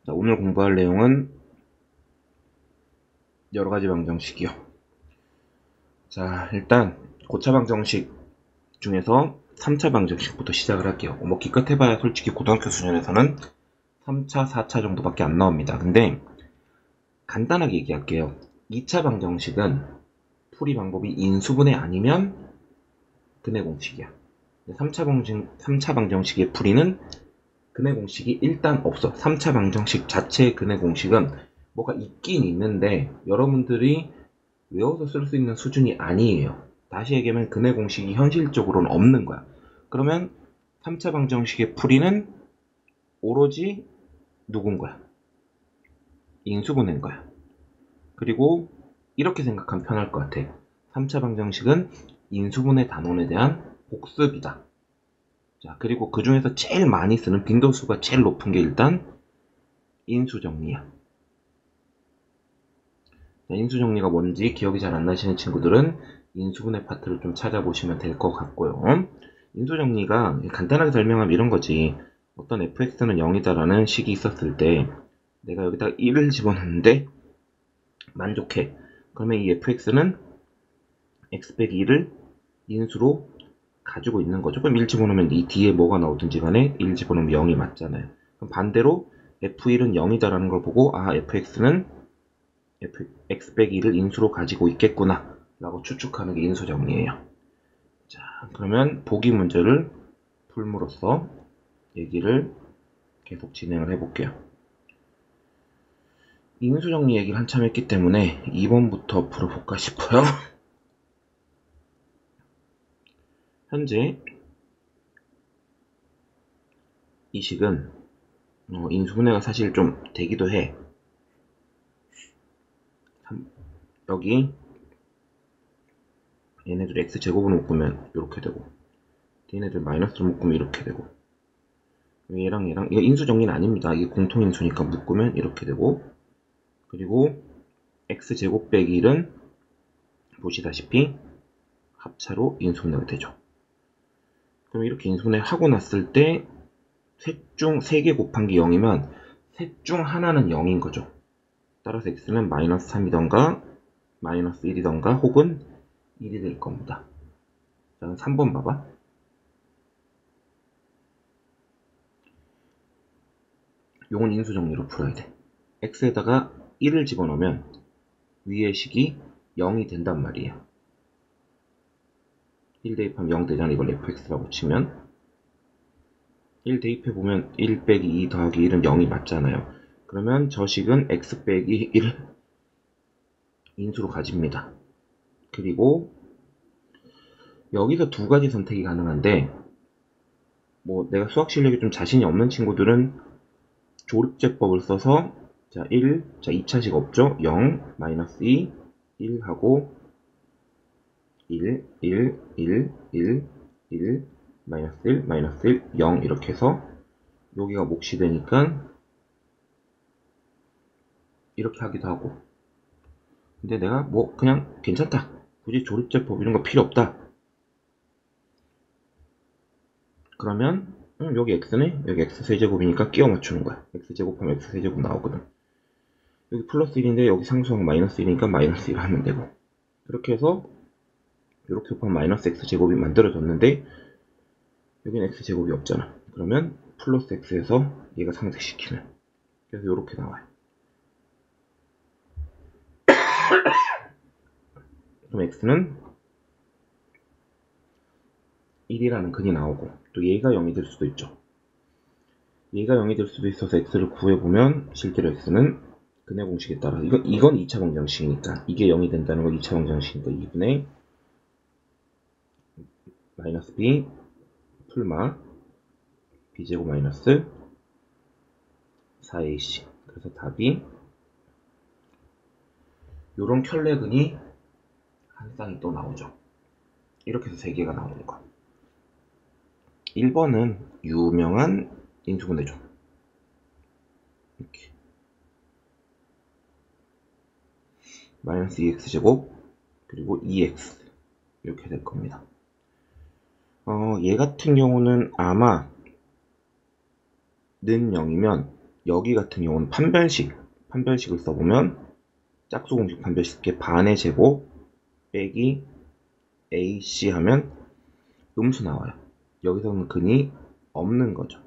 자, 오늘 공부할 내용은 여러가지 방정식이요. 자, 일단 고차 방정식 중에서 3차 방정식부터 시작을 할게요. 뭐 기껏 해봐야 솔직히 고등학교 수준에서는 3차, 4차 정도밖에 안 나옵니다. 근데 간단하게 얘기할게요. 2차 방정식은 풀이 방법이 인수분해 아니면 근해 공식이야. 3차 방정식의 풀이는 근해 공식이 일단 없어. 3차 방정식 자체의 근해 공식은 뭐가 있긴 있는데 여러분들이 외워서 쓸 수 있는 수준이 아니에요. 다시 얘기하면 근해 공식이 현실적으로는 없는 거야. 그러면 3차 방정식의 풀이는 오로지 누군 거야? 인수분해인 거야. 그리고 이렇게 생각하면 편할 것 같아. 3차 방정식은 인수분해 단원에 대한 복습이다. 자, 그리고 그 중에서 제일 많이 쓰는 빈도수가 제일 높은 게 일단 인수정리야. 자, 인수정리가 뭔지 기억이 잘 안 나시는 친구들은 인수분해 파트를 좀 찾아보시면 될 것 같고요. 인수정리가 간단하게 설명하면 이런 거지. 어떤 fx는 0이다라는 식이 있었을 때 내가 여기다가 1을 집어넣는데 만족해. 그러면 이 fx는 x 빼기 1을 인수로 가지고 있는 거죠. 그럼 1 집어넣으면 이 뒤에 뭐가 나오든지 간에 1 집어넣으면 0이 맞잖아요. 그럼 반대로 f1은 0이다라는 걸 보고 아 fx는 x 빼기 1을 인수로 가지고 있겠구나 라고 추측하는 게 인수정리예요. 자, 그러면 보기 문제를 풀므로써 얘기를 계속 진행을 해볼게요. 인수정리 얘기를 한참 했기 때문에 2번부터 풀어볼까 싶어요. 현재 이 식은 인수분해가 사실 좀 되기도 해. 여기 얘네들 x제곱으로 묶으면 이렇게 되고 얘네들 마이너스로 묶으면 이렇게 되고 얘랑 얘랑 이거 인수정리는 아닙니다. 이게 공통인수니까 묶으면 이렇게 되고 그리고 x제곱 빼기 1은 보시다시피 합차로 인수분해가 되죠. 그럼 이렇게 인수분해 하고 났을 때 셋 중 3개 곱한 게 0이면 셋 중 하나는 0인 거죠. 따라서 x는 마이너스 3이던가 마이너스 1이던가 혹은 1이 될 겁니다. 자, 3번 봐봐. 요건 인수정리로 풀어야 돼. x에다가 1을 집어넣으면 위의 식이 0이 된단 말이에요. 1 대입하면 0 되잖아. 이걸 fx라고 치면 1 대입해보면 1 빼기 2 더하기 1은 0이 맞잖아요. 그러면 저 식은 x 빼기 1을 인수로 가집니다. 그리고 여기서 두 가지 선택이 가능한데 뭐 내가 수학 실력이 좀 자신이 없는 친구들은 조립제법을 써서 자 1, 자 2차식 없죠? 0, 마이너스 2, 1 하고 1, 1, 1, 1, 1, 마이너스 1, 마이너스 1, 0 이렇게 해서 여기가 몫이 되니까 이렇게 하기도 하고 근데 내가 뭐 그냥 괜찮다. 굳이 조립제법 이런 거 필요 없다. 그러면 여기 x네? 여기 x 세제곱이니까 끼워 맞추는 거야. x 제곱하면 x 세제곱 나오거든. 여기 플러스 1인데 여기 상수항 마이너스 1이니까 마이너스 1 하면 되고 이렇게 해서 이렇게 곱하면 마이너스 x 제곱이 만들어졌는데 여기는 x 제곱이 없잖아. 그러면 플러스 x에서 얘가 상쇄시키면 그래서 이렇게 나와요. 그럼 x는 1이라는 근이 나오고 또 얘가 0이 될 수도 있죠. 얘가 0이 될 수도 있어서 x를 구해보면 실제로 x는 근해 공식에 따라 이건 2차 방정식이니까 이게 0이 된다는 건 2차 방정식이니까 2분의 마이너스 b 풀마 b제곱 마이너스 4ac 그래서 답이 요런 켤레근이 한 쌍이 또 나오죠. 이렇게 해서 3개가 나오는 거. 1번은 유명한 인수분해죠. 이렇게 마이너스 2x제곱 그리고 2x 이렇게 될 겁니다. 얘 같은 경우는 아마 는 0이면 여기 같은 경우는 판별식을 써보면 짝수 공식 판별식의 반의 제곱 빼기 AC 하면 음수 나와요. 여기서는 근이 없는 거죠.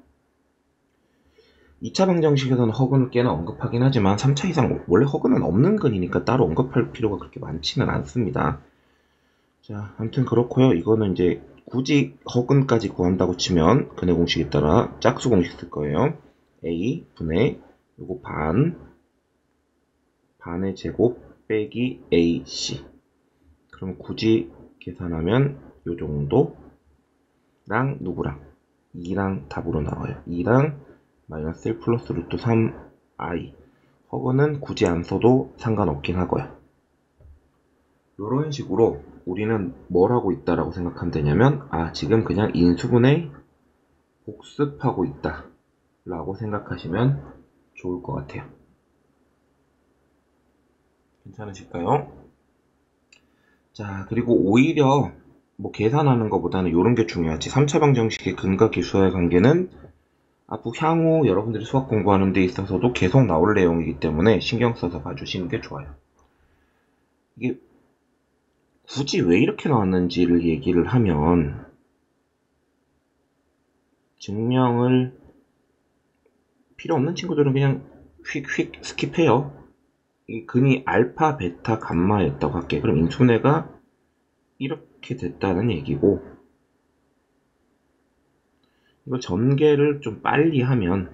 2차 방정식에서는 허근을 꽤나 언급하긴 하지만 3차 이상 원래 허근은 없는 근이니까 따로 언급할 필요가 그렇게 많지는 않습니다. 자, 아무튼 그렇고요. 이거는 이제 굳이 허근까지 구한다고 치면 근의 공식에 따라 짝수 공식 쓸 거예요. A 분의 요거 반의 제곱 빼기 AC. 그럼 굳이 계산하면 요 정도랑 누구랑 2랑 답으로 나와요. 2랑 마이너스 1 플러스 루트 3i. 허근은 굳이 안 써도 상관없긴 하고요. 이런 식으로 우리는 뭘 하고 있다라고 생각하면 되냐면, 지금 그냥 인수분해 복습하고 있다 라고 생각하시면 좋을 것 같아요. 괜찮으실까요? 자, 그리고 오히려 뭐 계산하는 것보다는 이런 게 중요하지. 3차 방정식의 근과 기수와의 관계는 앞으로 향후 여러분들이 수학 공부하는 데 있어서도 계속 나올 내용이기 때문에 신경 써서 봐주시는 게 좋아요. 이게 굳이 왜 이렇게 나왔는지를 얘기를 하면, 증명을 필요 없는 친구들은 그냥 휙휙 스킵해요. 이 근이 알파, 베타, 감마였다고 할게. 그럼 인수분해가 이렇게 됐다는 얘기고, 이거 전개를 좀 빨리 하면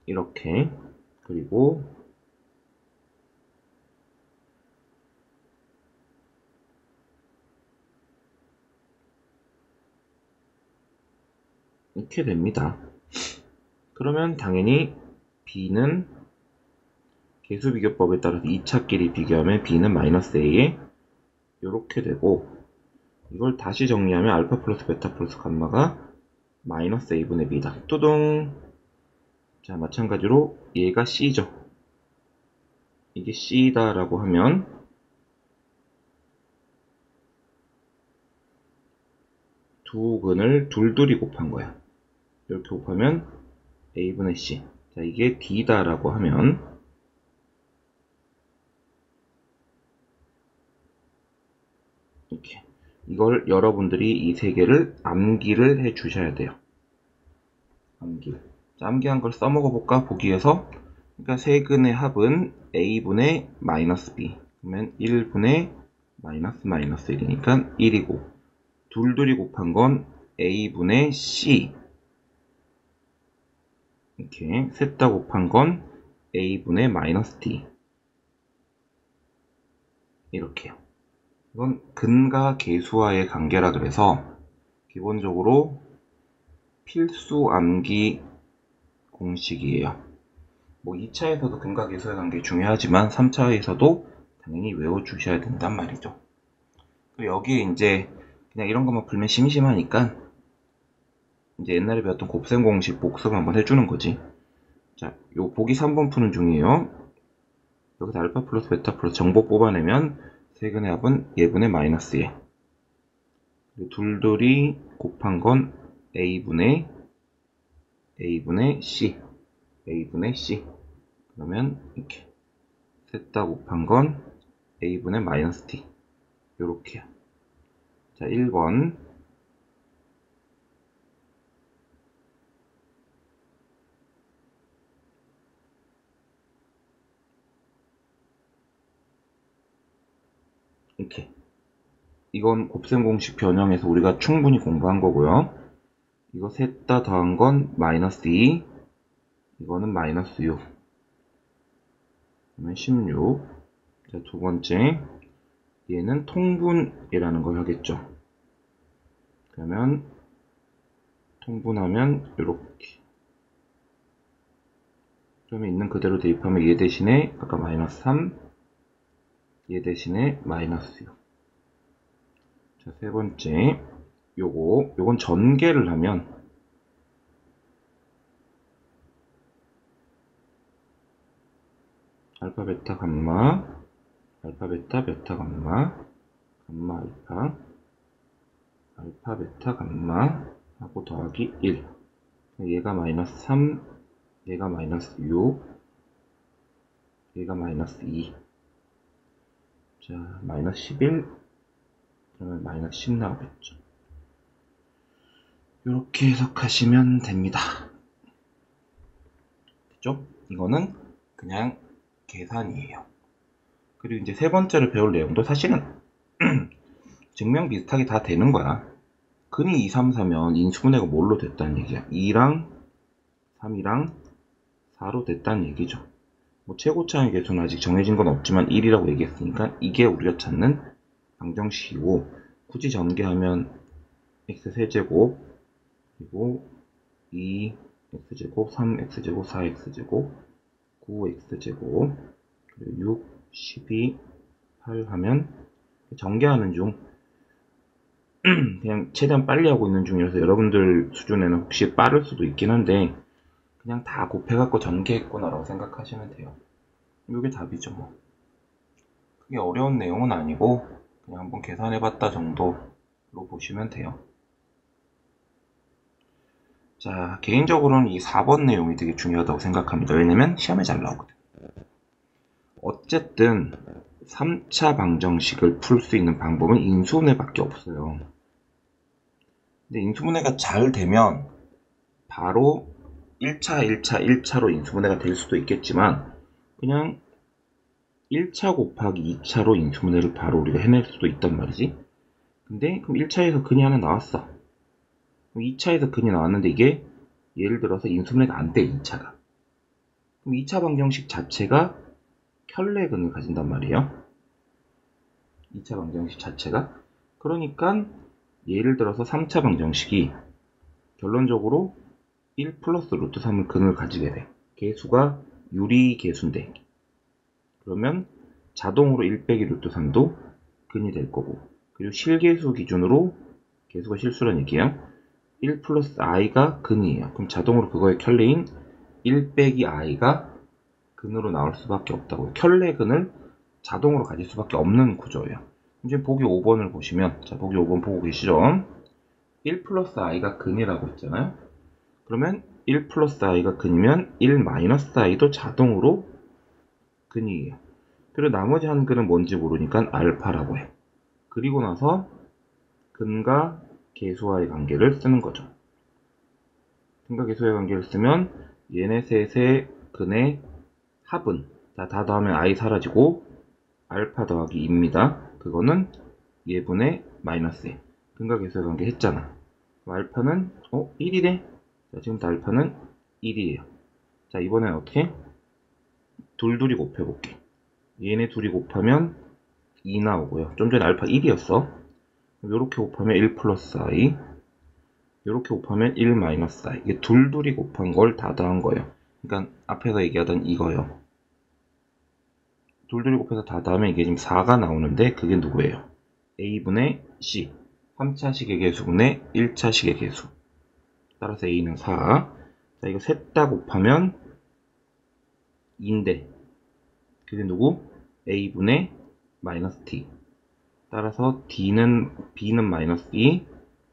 이렇게, 그리고 이렇게 됩니다. 그러면 당연히 b는 계수비교법에 따라서 2차끼리 비교하면 b는 마이너스 a에 이렇게 되고, 이걸 다시 정리하면 알파 플러스 베타 플러스 감마가 마이너스 a분의 b다. 뚜둥. 자, 마찬가지로 얘가 c죠. 이게 c다라고 하면 두 근을 둘둘이 곱한 거야. 이렇게 곱하면 a분의 c. 자, 이게 d다라고 하면 이렇게. 이걸 여러분들이 이 세 개를 암기를 해 주셔야 돼요. 자, 암기한 걸 써먹어 볼까? 보기에서. 그러니까 세 근의 합은 a분의 마이너스 b. 그러면 1분의 마이너스 1이니까 1이고, 둘둘이 곱한 건 a분의 c. 이렇게 셋 다 곱한 건 a분의 마이너스 d. 이렇게요. 이건 근과 계수와의 관계라 그래서 기본적으로 필수 암기 공식이에요. 뭐 2차에서도 근과 계수와의 관계 중요하지만 3차에서도 당연히 외워주셔야 된단 말이죠. 여기에 이제 그냥 이런 것만 풀면 심심하니까 이제 옛날에 배웠던 곱셈 공식 복습을 한번 해주는 거지. 자, 요 보기 3번 푸는 중이에요. 여기서 알파 플러스 베타 플러스 정보 뽑아내면 세근의 합은 예분의 마이너스 예. 둘둘이 곱한 건 a분의 c. 그러면 이렇게 셋 다 곱한 건 a분의 마이너스 t. 요렇게요. 자, 1번. 이렇게. 이건 곱셈 공식 변형에서 우리가 충분히 공부한 거고요. 이거 셋 다 더한 건 마이너스 2. 이거는 마이너스 6. 그러면 16. 자, 두 번째. 얘는 통분이라는 걸 하겠죠. 그러면 통분하면 이렇게. 그러면 있는 그대로 대입하면 얘 대신에 아까 마이너스 3, 얘 대신에 마이너스 6. 자, 세 번째. 요건 전개를 하면 알파, 베타, 감마, 알파, 베타, 베타, 감마, 감마, 알파, 알파, 베타, 감마 하고 더하기 1. 얘가 마이너스 3, 얘가 마이너스 6, 얘가 마이너스 2. 자, 마이너스 11, 그러면 마이너스 10 나오겠죠. 이렇게 해석하시면 됩니다. 됐죠? 이거는 그냥 계산이에요. 그리고 이제 세 번째로 배울 내용도 사실은 증명 비슷하게 다 되는 거야. 근이 2, 3, 4면 인수분해가 뭘로 됐다는 얘기야? 2랑 3이랑 4로 됐다는 얘기죠. 뭐 최고차의 개수는 아직 정해진 건 없지만 1이라고 얘기했으니까 이게 우리가 찾는 방정식이고, 굳이 전개하면 x세제곱 그리고 2x제곱 3x제곱 4x제곱 9x제곱 그리고 6 12 8 하면 전개하는 중 그냥 최대한 빨리 하고 있는 중이라서 여러분들 수준에는 혹시 빠를 수도 있긴 한데 그냥 다 곱해갖고 전개했구나 라고 생각하시면 돼요. 이게 답이죠. 뭐 그게 어려운 내용은 아니고 그냥 한번 계산해봤다 정도로 보시면 돼요. 자, 개인적으로는 이 4번 내용이 되게 중요하다고 생각합니다. 왜냐면 시험에 잘 나오거든. 어쨌든 3차 방정식을 풀 수 있는 방법은 인수분해밖에 없어요. 근데 인수분해가 잘 되면 바로 1차로 인수분해가 될 수도 있겠지만 그냥 1차 곱하기 2차로 인수분해를 바로 우리가 해낼 수도 있단 말이지. 근데 그럼 1차에서 근이 하나 나왔어. 2차에서 근이 나왔는데 이게 예를 들어서 인수분해가 안 돼, 2차가. 그럼 2차 방정식 자체가 켤레근을 가진단 말이에요. 2차 방정식 자체가. 그러니까 예를 들어서 3차 방정식이 결론적으로 1 플러스 루트 3을 근을 가지게 돼. 개수가 유리개수인데 그러면 자동으로 1 빼기 루트 3도 근이 될 거고, 그리고 실개수 기준으로 개수가 실수란 얘기예요. 1 플러스 i가 근이에요. 그럼 자동으로 그거의 켤레인 1 빼기 i가 근으로 나올 수밖에 없다고요. 켤레근을 자동으로 가질 수밖에 없는 구조예요. 이제 보기 5번을 보시면, 자, 보기 5번 보고 계시죠? 1 플러스 i가 근이라고 했잖아요. 그러면 1 플러스 i가 근이면 1 마이너스 i도 자동으로 근이에요. 그리고 나머지 한 근은 뭔지 모르니까 알파라고 해. 그리고 나서 근과 개수와의 관계를 쓰는 거죠. 근과 개수와의 관계를 쓰면 얘네 셋의 근의 합은, 자, 다 더하면 i 사라지고 알파 더하기 2입니다. 그거는 예분의 마이너스 1. 근과 개수의 관계 했잖아. 알파는 1이래. 자, 지금부터 알파는 1이에요. 자, 이번엔 어떻게? 둘이 곱해볼게. 얘네 둘이 곱하면 2 나오고요. 좀 전에 알파 1이었어. 요렇게 곱하면 1 플러스 i, 요렇게 곱하면 1 마이너스 i. 이게 둘이 곱한 걸 다 더한 거예요. 그러니까 앞에서 얘기하던 이거요. 둘이 곱해서 다 더하면 이게 지금 4가 나오는데 그게 누구예요? a분의 c. 3차식의 개수분의 1차식의 개수. 따라서 a는 4. 자, 이거 셋 다 곱하면 2인데 그게 누구? a분의 마이너스 t. 따라서 b는 마이너스 2,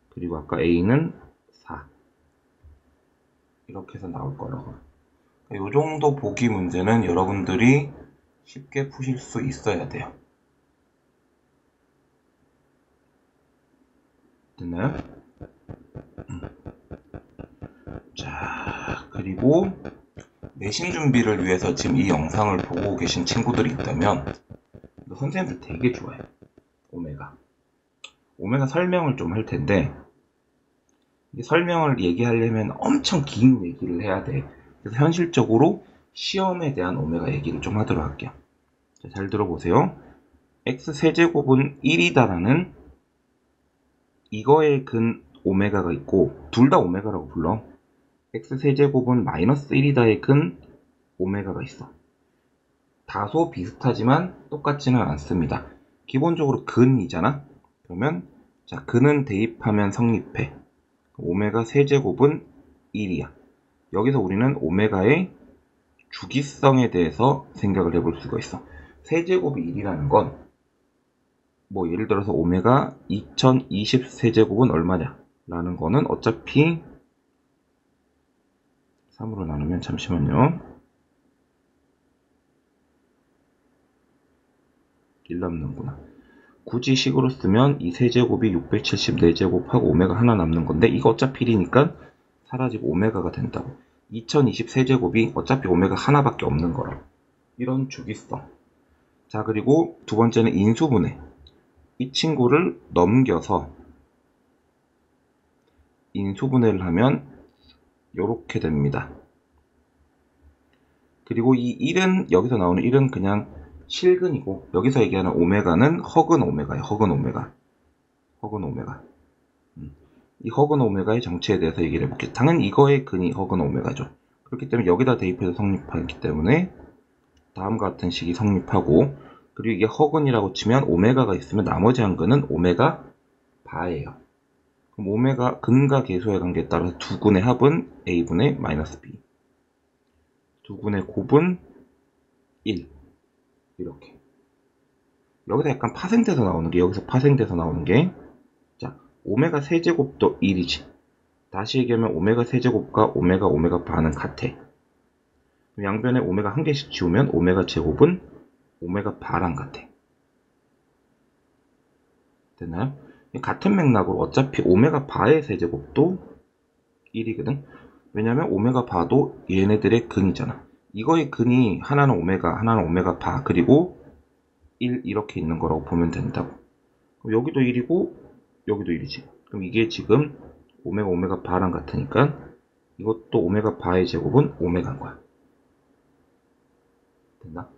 그리고 아까 a는 4. 이렇게 해서 나올 거라고. 이 정도 보기 문제는 여러분들이 쉽게 푸실 수 있어야 돼요. 됐나요? 자, 그리고 내신 준비를 위해서 지금 이 영상을 보고 계신 친구들이 있다면 선생님들 되게 좋아해요. 오메가 설명을 좀 할 텐데, 설명을 얘기하려면 엄청 긴 얘기를 해야 돼. 그래서 현실적으로 시험에 대한 오메가 얘기를 좀 하도록 할게요. 자, 잘 들어보세요. x세제곱은 1이다라는 이거의 근 오메가가 있고, 둘 다 오메가라고 불러. x세제곱은 마이너스 1이다의 근 오메가가 있어. 다소 비슷하지만 똑같지는 않습니다. 기본적으로 근이잖아. 그러면 자, 근은 대입하면 성립해. 오메가 세제곱은 1이야. 여기서 우리는 오메가의 주기성에 대해서 생각을 해볼 수가 있어. 세제곱이 1이라는 건 뭐 예를 들어서 오메가 2020 세제곱은 얼마냐 라는 거는 어차피 3으로 나누면 잠시만요. 1 남는구나. 굳이 식으로 쓰면 이 세제곱이 674제곱하고 오메가 하나 남는 건데 이거 어차피 1이니까 사라지고 오메가가 된다고. 2020 세제곱이 어차피 오메가 하나밖에 없는 거라. 이런 주기성. 자, 그리고 두 번째는 인수분해. 이 친구를 넘겨서 인수분해를 하면 이렇게 됩니다. 그리고 이 1은 여기서 나오는 1은 그냥 실근이고 여기서 얘기하는 오메가는 허근 오메가예요. 허근 오메가. 허근 오메가. 이 허근 오메가의 정체에 대해서 얘기를 해볼게요. 당연히 이거의 근이 허근 오메가죠. 그렇기 때문에 여기다 대입해서 성립하기 때문에 다음과 같은 식이 성립하고, 그리고 이게 허근이라고 치면 오메가가 있으면 나머지 한 근은 오메가 바예요. 그럼 오메가 근과 계수의 관계에 따라서 두 근의 합은 a분의 마이너스 b, 두 근의 곱은 1. 이렇게. 여기서 약간 파생돼서 나오는 게, 여기서 파생돼서 나오는 게, 자, 오메가 세제곱도 1이지. 다시 얘기하면 오메가 세제곱과 오메가 바는 같아. 양변에 오메가 한 개씩 지우면 오메가 제곱은 오메가 바랑 같아. 됐나요? 같은 맥락으로 어차피 오메가 바의 세제곱도 1이거든. 왜냐면 오메가 바도 얘네들의 근이잖아. 이거의 근이 하나는 오메가 바, 그리고 1 이렇게 있는 거라고 보면 된다고. 그럼 여기도 1이고 여기도 1이지. 그럼 이게 지금 오메가 바랑 같으니까 이것도 오메가 바의 제곱은 오메가인 거야. 됐나?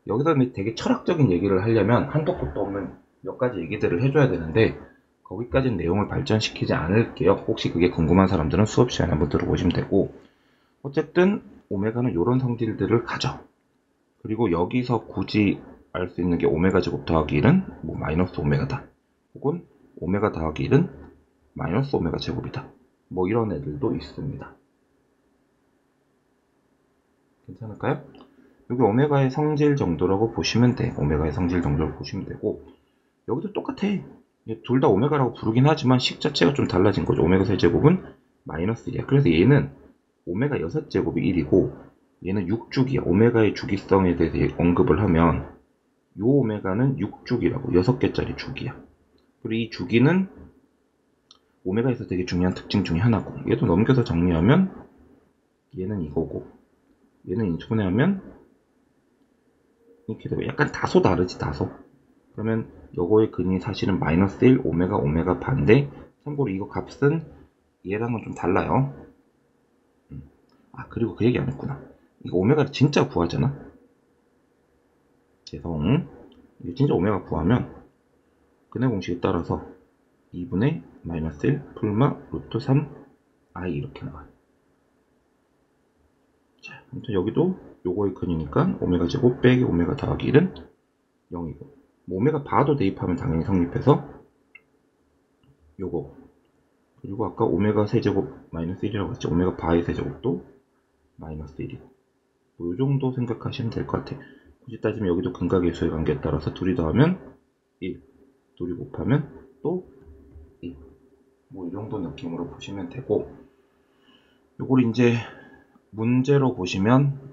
여기서 되게 철학적인 얘기를 하려면 한도 끝도 없는 몇 가지 얘기들을 해줘야 되는데 거기까지는 내용을 발전시키지 않을게요. 혹시 그게 궁금한 사람들은 수업 시간에 한번 들어보시면 되고, 어쨌든 오메가는 이런 성질들을 가져. 그리고 여기서 굳이 알 수 있는 게 오메가 제곱 더하기 1은 뭐 마이너스 오메가다, 혹은 오메가 더하기 1은 마이너스 오메가 제곱이다, 뭐 이런 애들도 있습니다. 괜찮을까요? 여기 오메가의 성질 정도라고 보시면 돼. 오메가의 성질 정도로 보시면 되고, 여기도 똑같아. 둘 다 오메가라고 부르긴 하지만 식 자체가 좀 달라진 거죠. 오메가 세제곱은 마이너스 1이야. 그래서 얘는 오메가 6제곱이 1이고 얘는 6주기야. 오메가의 주기성에 대해서 언급을 하면 요 오메가는 6주기라고, 6개짜리 주기야. 그리고 이 주기는 오메가에서 되게 중요한 특징 중에 하나고, 얘도 넘겨서 정리하면 얘는 이거고 얘는 인수분해하면 이렇게 되고, 약간 다소 다르지, 다소. 그러면 요거의 근이 사실은 마이너스 1 오메가 반대. 참고로 이거 값은 얘랑은 좀 달라요. 아, 그리고 그 얘기 안 했구나. 이거 오메가를 진짜 구하잖아. 죄송. 이거 진짜 오메가 구하면 근의 공식에 따라서 2분의 마이너스 1 풀마 루트 3 i 이렇게 나와요. 자, 아무튼 여기도 요거의 근이니까 오메가 제곱 빼기 오메가 더하기 1은 0이고, 뭐 오메가 바도 대입하면 당연히 성립해서 요거, 그리고 아까 오메가 세제곱 마이너스 1이라고 했죠. 오메가 바의 세제곱도 마이너스 1이고, 뭐 요정도 생각하시면 될 것 같아요. 굳이 따지면 여기도 근과 계수의 관계에 따라서 둘이 더하면 1, 둘이 곱하면 또 1, 뭐 이 정도 느낌으로 보시면 되고, 요걸 이제 문제로 보시면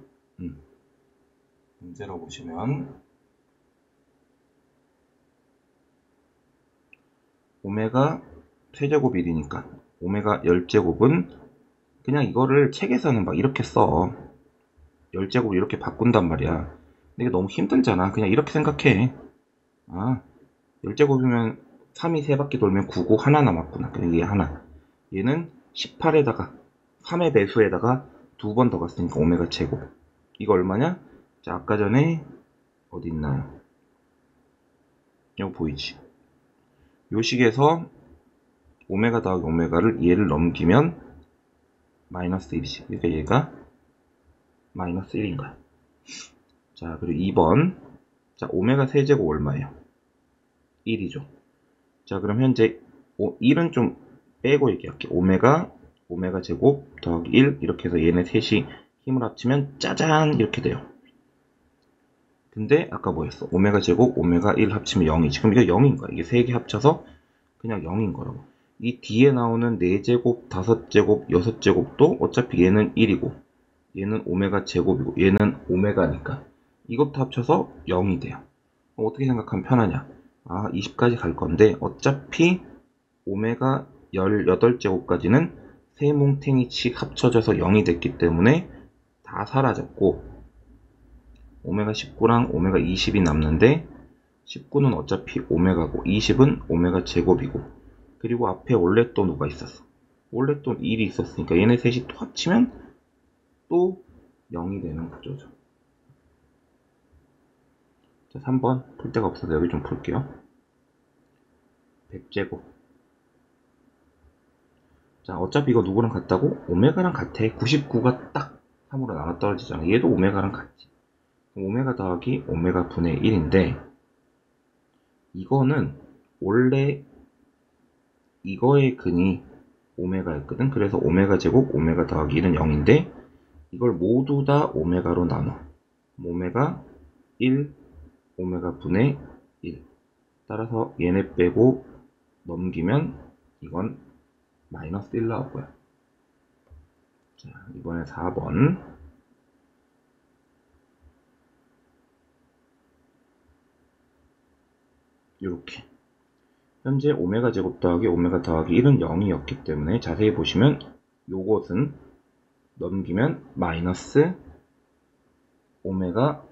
오메가 세제곱 1이니까 오메가 10제곱은 그냥 이거를 책에서는 막 이렇게 써. 10제곱 이렇게 바꾼단 말이야. 근데 이게 너무 힘들잖아. 그냥 이렇게 생각해. 아, 10제곱이면 3이 3바퀴 돌면 9고 하나 남았구나. 그냥 얘 하나. 얘는 18에다가 3의 배수에다가 2번 더 갔으니까 오메가 제곱. 이거 얼마냐? 자, 아까 전에 어디 있나요? 여기 보이지? 요 식에서 오메가 더하기 오메가를 얘를 넘기면 마이너스 1이지. 그러니까 얘가 마이너스 1인 거야. 자, 그리고 2번. 자, 오메가 세제곱 얼마예요? 1이죠. 자, 그럼 현재 1은 좀 빼고 얘기할게. 오메가 제곱 더하기 1 이렇게 해서 얘네 셋이 힘을 합치면 짜잔 이렇게 돼요. 근데 아까 뭐였어? 오메가 제곱 오메가 1 합치면 0이지. 지금 이거 0인 거야. 이게 3개 합쳐서 그냥 0인 거라고. 이 뒤에 나오는 4제곱, 5제곱, 6제곱도 어차피 얘는 1이고 얘는 오메가 제곱이고 얘는 오메가니까 이것도 합쳐서 0이 돼요. 어떻게 생각하면 편하냐? 20까지 갈 건데 어차피 오메가 18제곱까지는 세 뭉탱이씩 합쳐져서 0이 됐기 때문에 다 사라졌고 오메가 19랑 오메가 20이 남는데 19는 어차피 오메가고 20은 오메가 제곱이고 그리고 앞에 원래 또 누가 있었어? 원래 또 1이 있었으니까 얘네 셋이 또 합치면 또 0이 되는 구조죠. 자, 3번 풀 데가 없어서 여기 좀 풀게요. 100제곱. 자, 어차피 이거 누구랑 같다고? 오메가랑 같아. 99가 딱 3으로 나눠 떨어지잖아. 얘도 오메가랑 같지. 오메가 더하기 오메가 분의 1인데 이거는 원래 이거의 근이 오메가였거든. 그래서 오메가 제곱 오메가 더하기 1은 0인데 이걸 모두 다 오메가로 나눠. 오메가 1 오메가 분의 1. 따라서 얘네 빼고 넘기면 이건 마이너스 1 나오고요. 자, 이번에 4번. 이렇게. 현재 오메가 제곱 더하기 오메가 더하기 1은 0이었기 때문에 자세히 보시면 요것은 넘기면 마이너스 오메가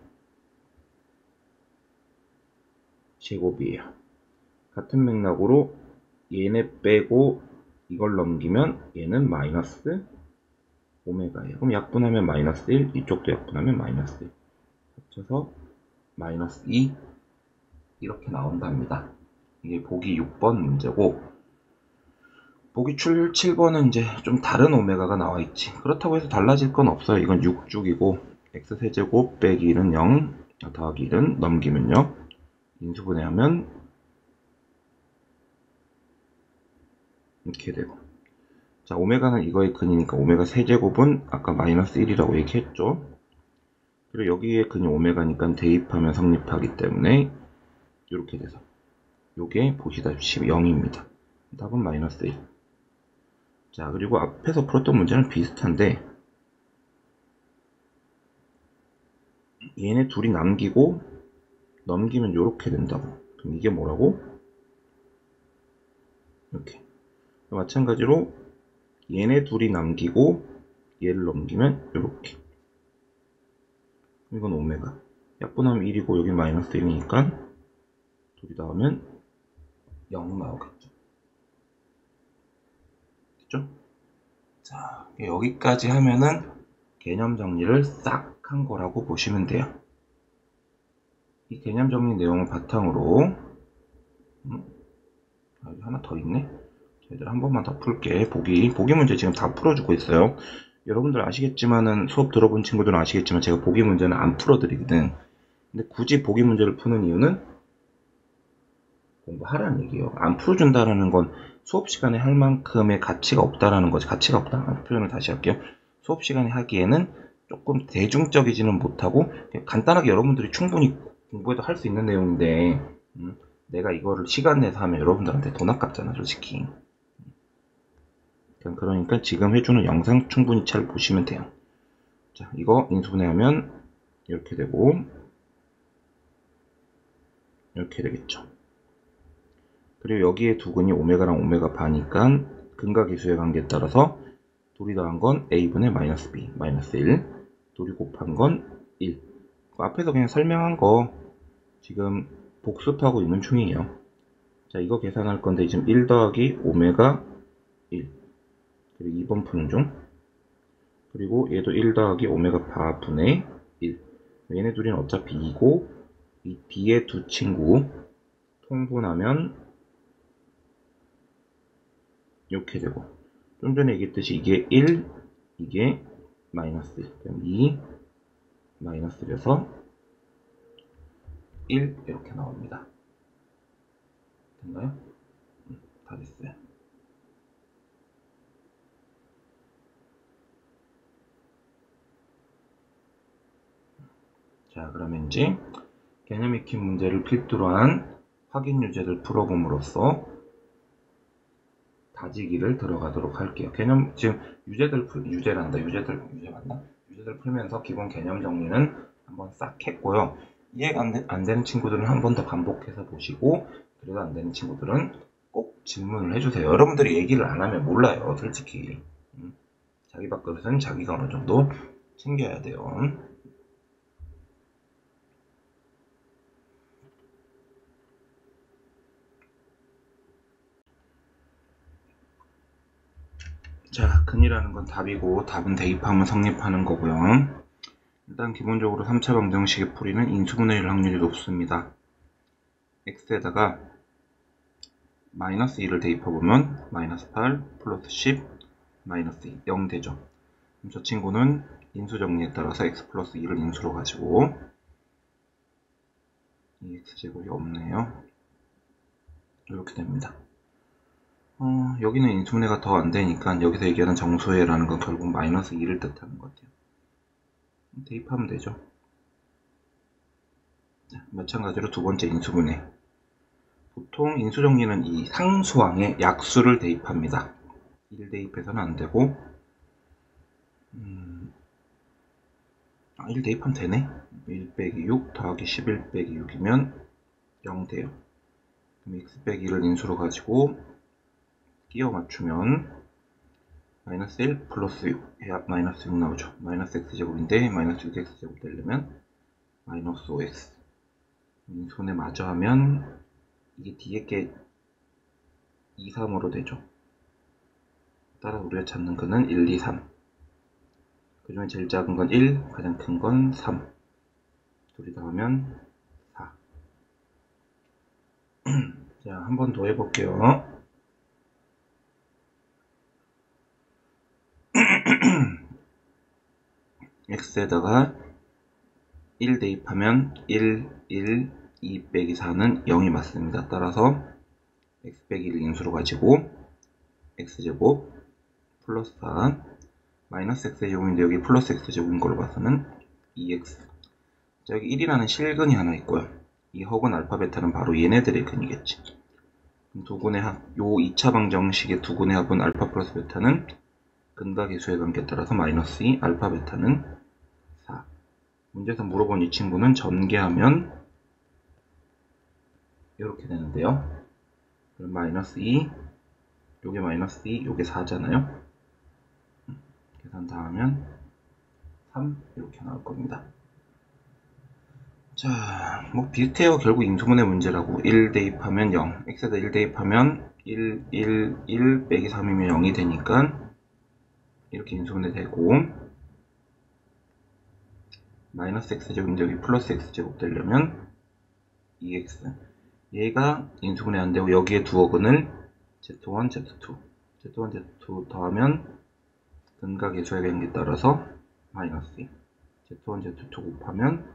제곱이에요. 같은 맥락으로 얘네 빼고 이걸 넘기면 얘는 마이너스 오메가예요. 그럼 약분하면 마이너스 1, 이쪽도 약분하면 마이너스 1. 합쳐서 마이너스 2 이렇게 나온답니다. 이게 보기 6번 문제고 보기 7번은 이제 좀 다른 오메가가 나와 있지. 그렇다고 해서 달라질 건 없어요. 이건 6쭉이고 x세제곱 빼기 1은 0 더하기 1은 넘기면요. 인수분해하면 이렇게 되고 자 오메가는 이거의 근이니까 오메가 세제곱은 아까 마이너스 1이라고 얘기했죠. 그리고 여기에 근이 오메가니까 대입하면 성립하기 때문에 이렇게 돼서 요게 보시다시피 0입니다. 답은 마이너스 1. 자 그리고 앞에서 풀었던 문제는 비슷한데 얘네 둘이 남기고 넘기면 이렇게 된다고. 그럼 이게 뭐라고? 이렇게. 마찬가지로 얘네 둘이 남기고 얘를 넘기면 이렇게. 이건 오메가. 약분하면 1이고 여기 마이너스 1이니까 둘이 나오면 0 나오겠죠. 됐죠? 자, 여기까지 하면은 개념 정리를 싹 한 거라고 보시면 돼요. 이 개념 정리 내용을 바탕으로 여기 하나 더 있네. 얘들 한 번만 더 풀게. 보기 문제 지금 다 풀어주고 있어요. 여러분들 아시겠지만은 수업 들어본 친구들은 아시겠지만 제가 보기 문제는 안 풀어드리거든. 근데 굳이 보기 문제를 푸는 이유는 공부하라는 얘기예요. 안 풀어준다라는 건 수업 시간에 할 만큼의 가치가 없다라는 거지. 가치가 없다. 표현을 다시 할게요. 수업 시간에 하기에는 조금 대중적이지는 못하고 간단하게 여러분들이 충분히 공부해도 할 수 있는 내용인데 내가 이거를 시간 내서 하면 여러분들한테 돈 아깝잖아 솔직히. 그러니까 지금 해주는 영상 충분히 잘 보시면 돼요. 자, 이거 인수분해하면 이렇게 되고 이렇게 되겠죠. 그리고 여기에 두 근이 오메가랑 오메가 바니까 근과 기수의 관계에 따라서 둘이 더한 건 a분의 마이너스 b 마이너스 1 둘이 곱한 건 1. 앞에서 그냥 설명한 거 지금 복습하고 있는 중이에요. 자, 이거 계산할 건데 지금 1 더하기 오메가 1 그리고 2번 푸는 중 그리고 얘도 1 더하기 오메가 바분의 1 얘네 둘이는 어차피 2고 이 뒤에 두 친구 통분하면 이렇게 되고 좀 전에 얘기했듯이 이게 1 이게 마이너스 1 그럼 2 마이너스 1에서 1 이렇게 나옵니다. 됐나요? 다 됐어요. 자, 그러면 이제 개념 익힌 문제를 필두로 한 확인 유제를 풀어봄으로써 다지기를 들어가도록 할게요. 개념, 지금 유제 맞나? 유제들 풀면서 기본 개념 정리는 한번 싹 했고요. 이해가 안 되는 친구들은 한 번 더 반복해서 보시고, 그래도 안 되는 친구들은 꼭 질문을 해주세요. 여러분들이 얘기를 안 하면 몰라요, 솔직히. 자기 밥그릇은 자기가 어느 정도 챙겨야 돼요. 자, 근이라는 건 답이고 답은 대입하면 성립하는 거고요. 일단 기본적으로 3차 방정식의 풀이는 인수분해 일 확률이 높습니다. x에다가 마이너스 2를 대입해보면 마이너스 8 플러스 10 마이너스 2 0 되죠. 그럼 저 친구는 인수 정리에 따라서 x 플러스 2를 인수로 가지고 이 x제곱이 없네요. 이렇게 됩니다. 여기는 인수분해가 더 안되니까 여기서 얘기하는 정수해라는 건 결국 마이너스 2를 뜻하는 것 같아요. 대입하면 되죠. 자, 마찬가지로 두 번째 인수분해. 보통 인수정리는 이 상수항에 약수를 대입합니다. 1 대입해서는 안되고 1 대입하면 되네. 1 빼기 6 더하기 11 빼기 6이면 0 돼요. 그럼 x 빼기 1을 인수로 가지고 끼워 맞추면 마이너스 1 플러스 6 해야 마이너스 6 나오죠. 마이너스 x제곱인데 마이너스 6x제곱 되려면 마이너스 5x 인수분해 마저 하면 이게 뒤에 게 2, 3으로 되죠. 따라 우리가 찾는 거는 1, 2, 3. 그 중에 제일 작은 건 1, 가장 큰 건 3. 둘이 더하면 4. 자, 한 번 더 해볼게요. x에다가 1 대입하면 1, 1, 2 빼기 4는 0이 맞습니다. 따라서 x 빼기 1 인수로 가지고 x제곱 플러스 4 마이너스 x제곱인데 여기 플러스 x제곱인 걸로 봐서는 2x. 자, 여기 1이라는 실근이 하나 있고요. 이 허근 알파 베타는 바로 얘네들의 근이겠지. 그럼 두근의 합, 요 2차 방정식의 두근의 합은 알파 플러스 베타는 근과 계수의 관계에 따라서 마이너스 2, 알파 베타는 4. 문제에서 물어본 이 친구는 전개하면 이렇게 되는데요. 그럼 마이너스 2, 요게 마이너스 2, 요게 4잖아요. 계산 다 하면 3 이렇게 나올 겁니다. 자, 뭐 비슷해요. 결국 인수분해 문제라고. 1 대입하면 0, x에다 1 대입하면 1, 1, 1 빼기 3이면 0이 되니까 이렇게 인수분해 되고 마이너스 x제곱인데 여기 플러스 x제곱 되려면 2x. 얘가 인수분해 안 되고 여기에 두 어근을 z1, z2, z1, z2 더하면 근과 계수의 관계에 따라서 마이너스 2. z1, z2 곱하면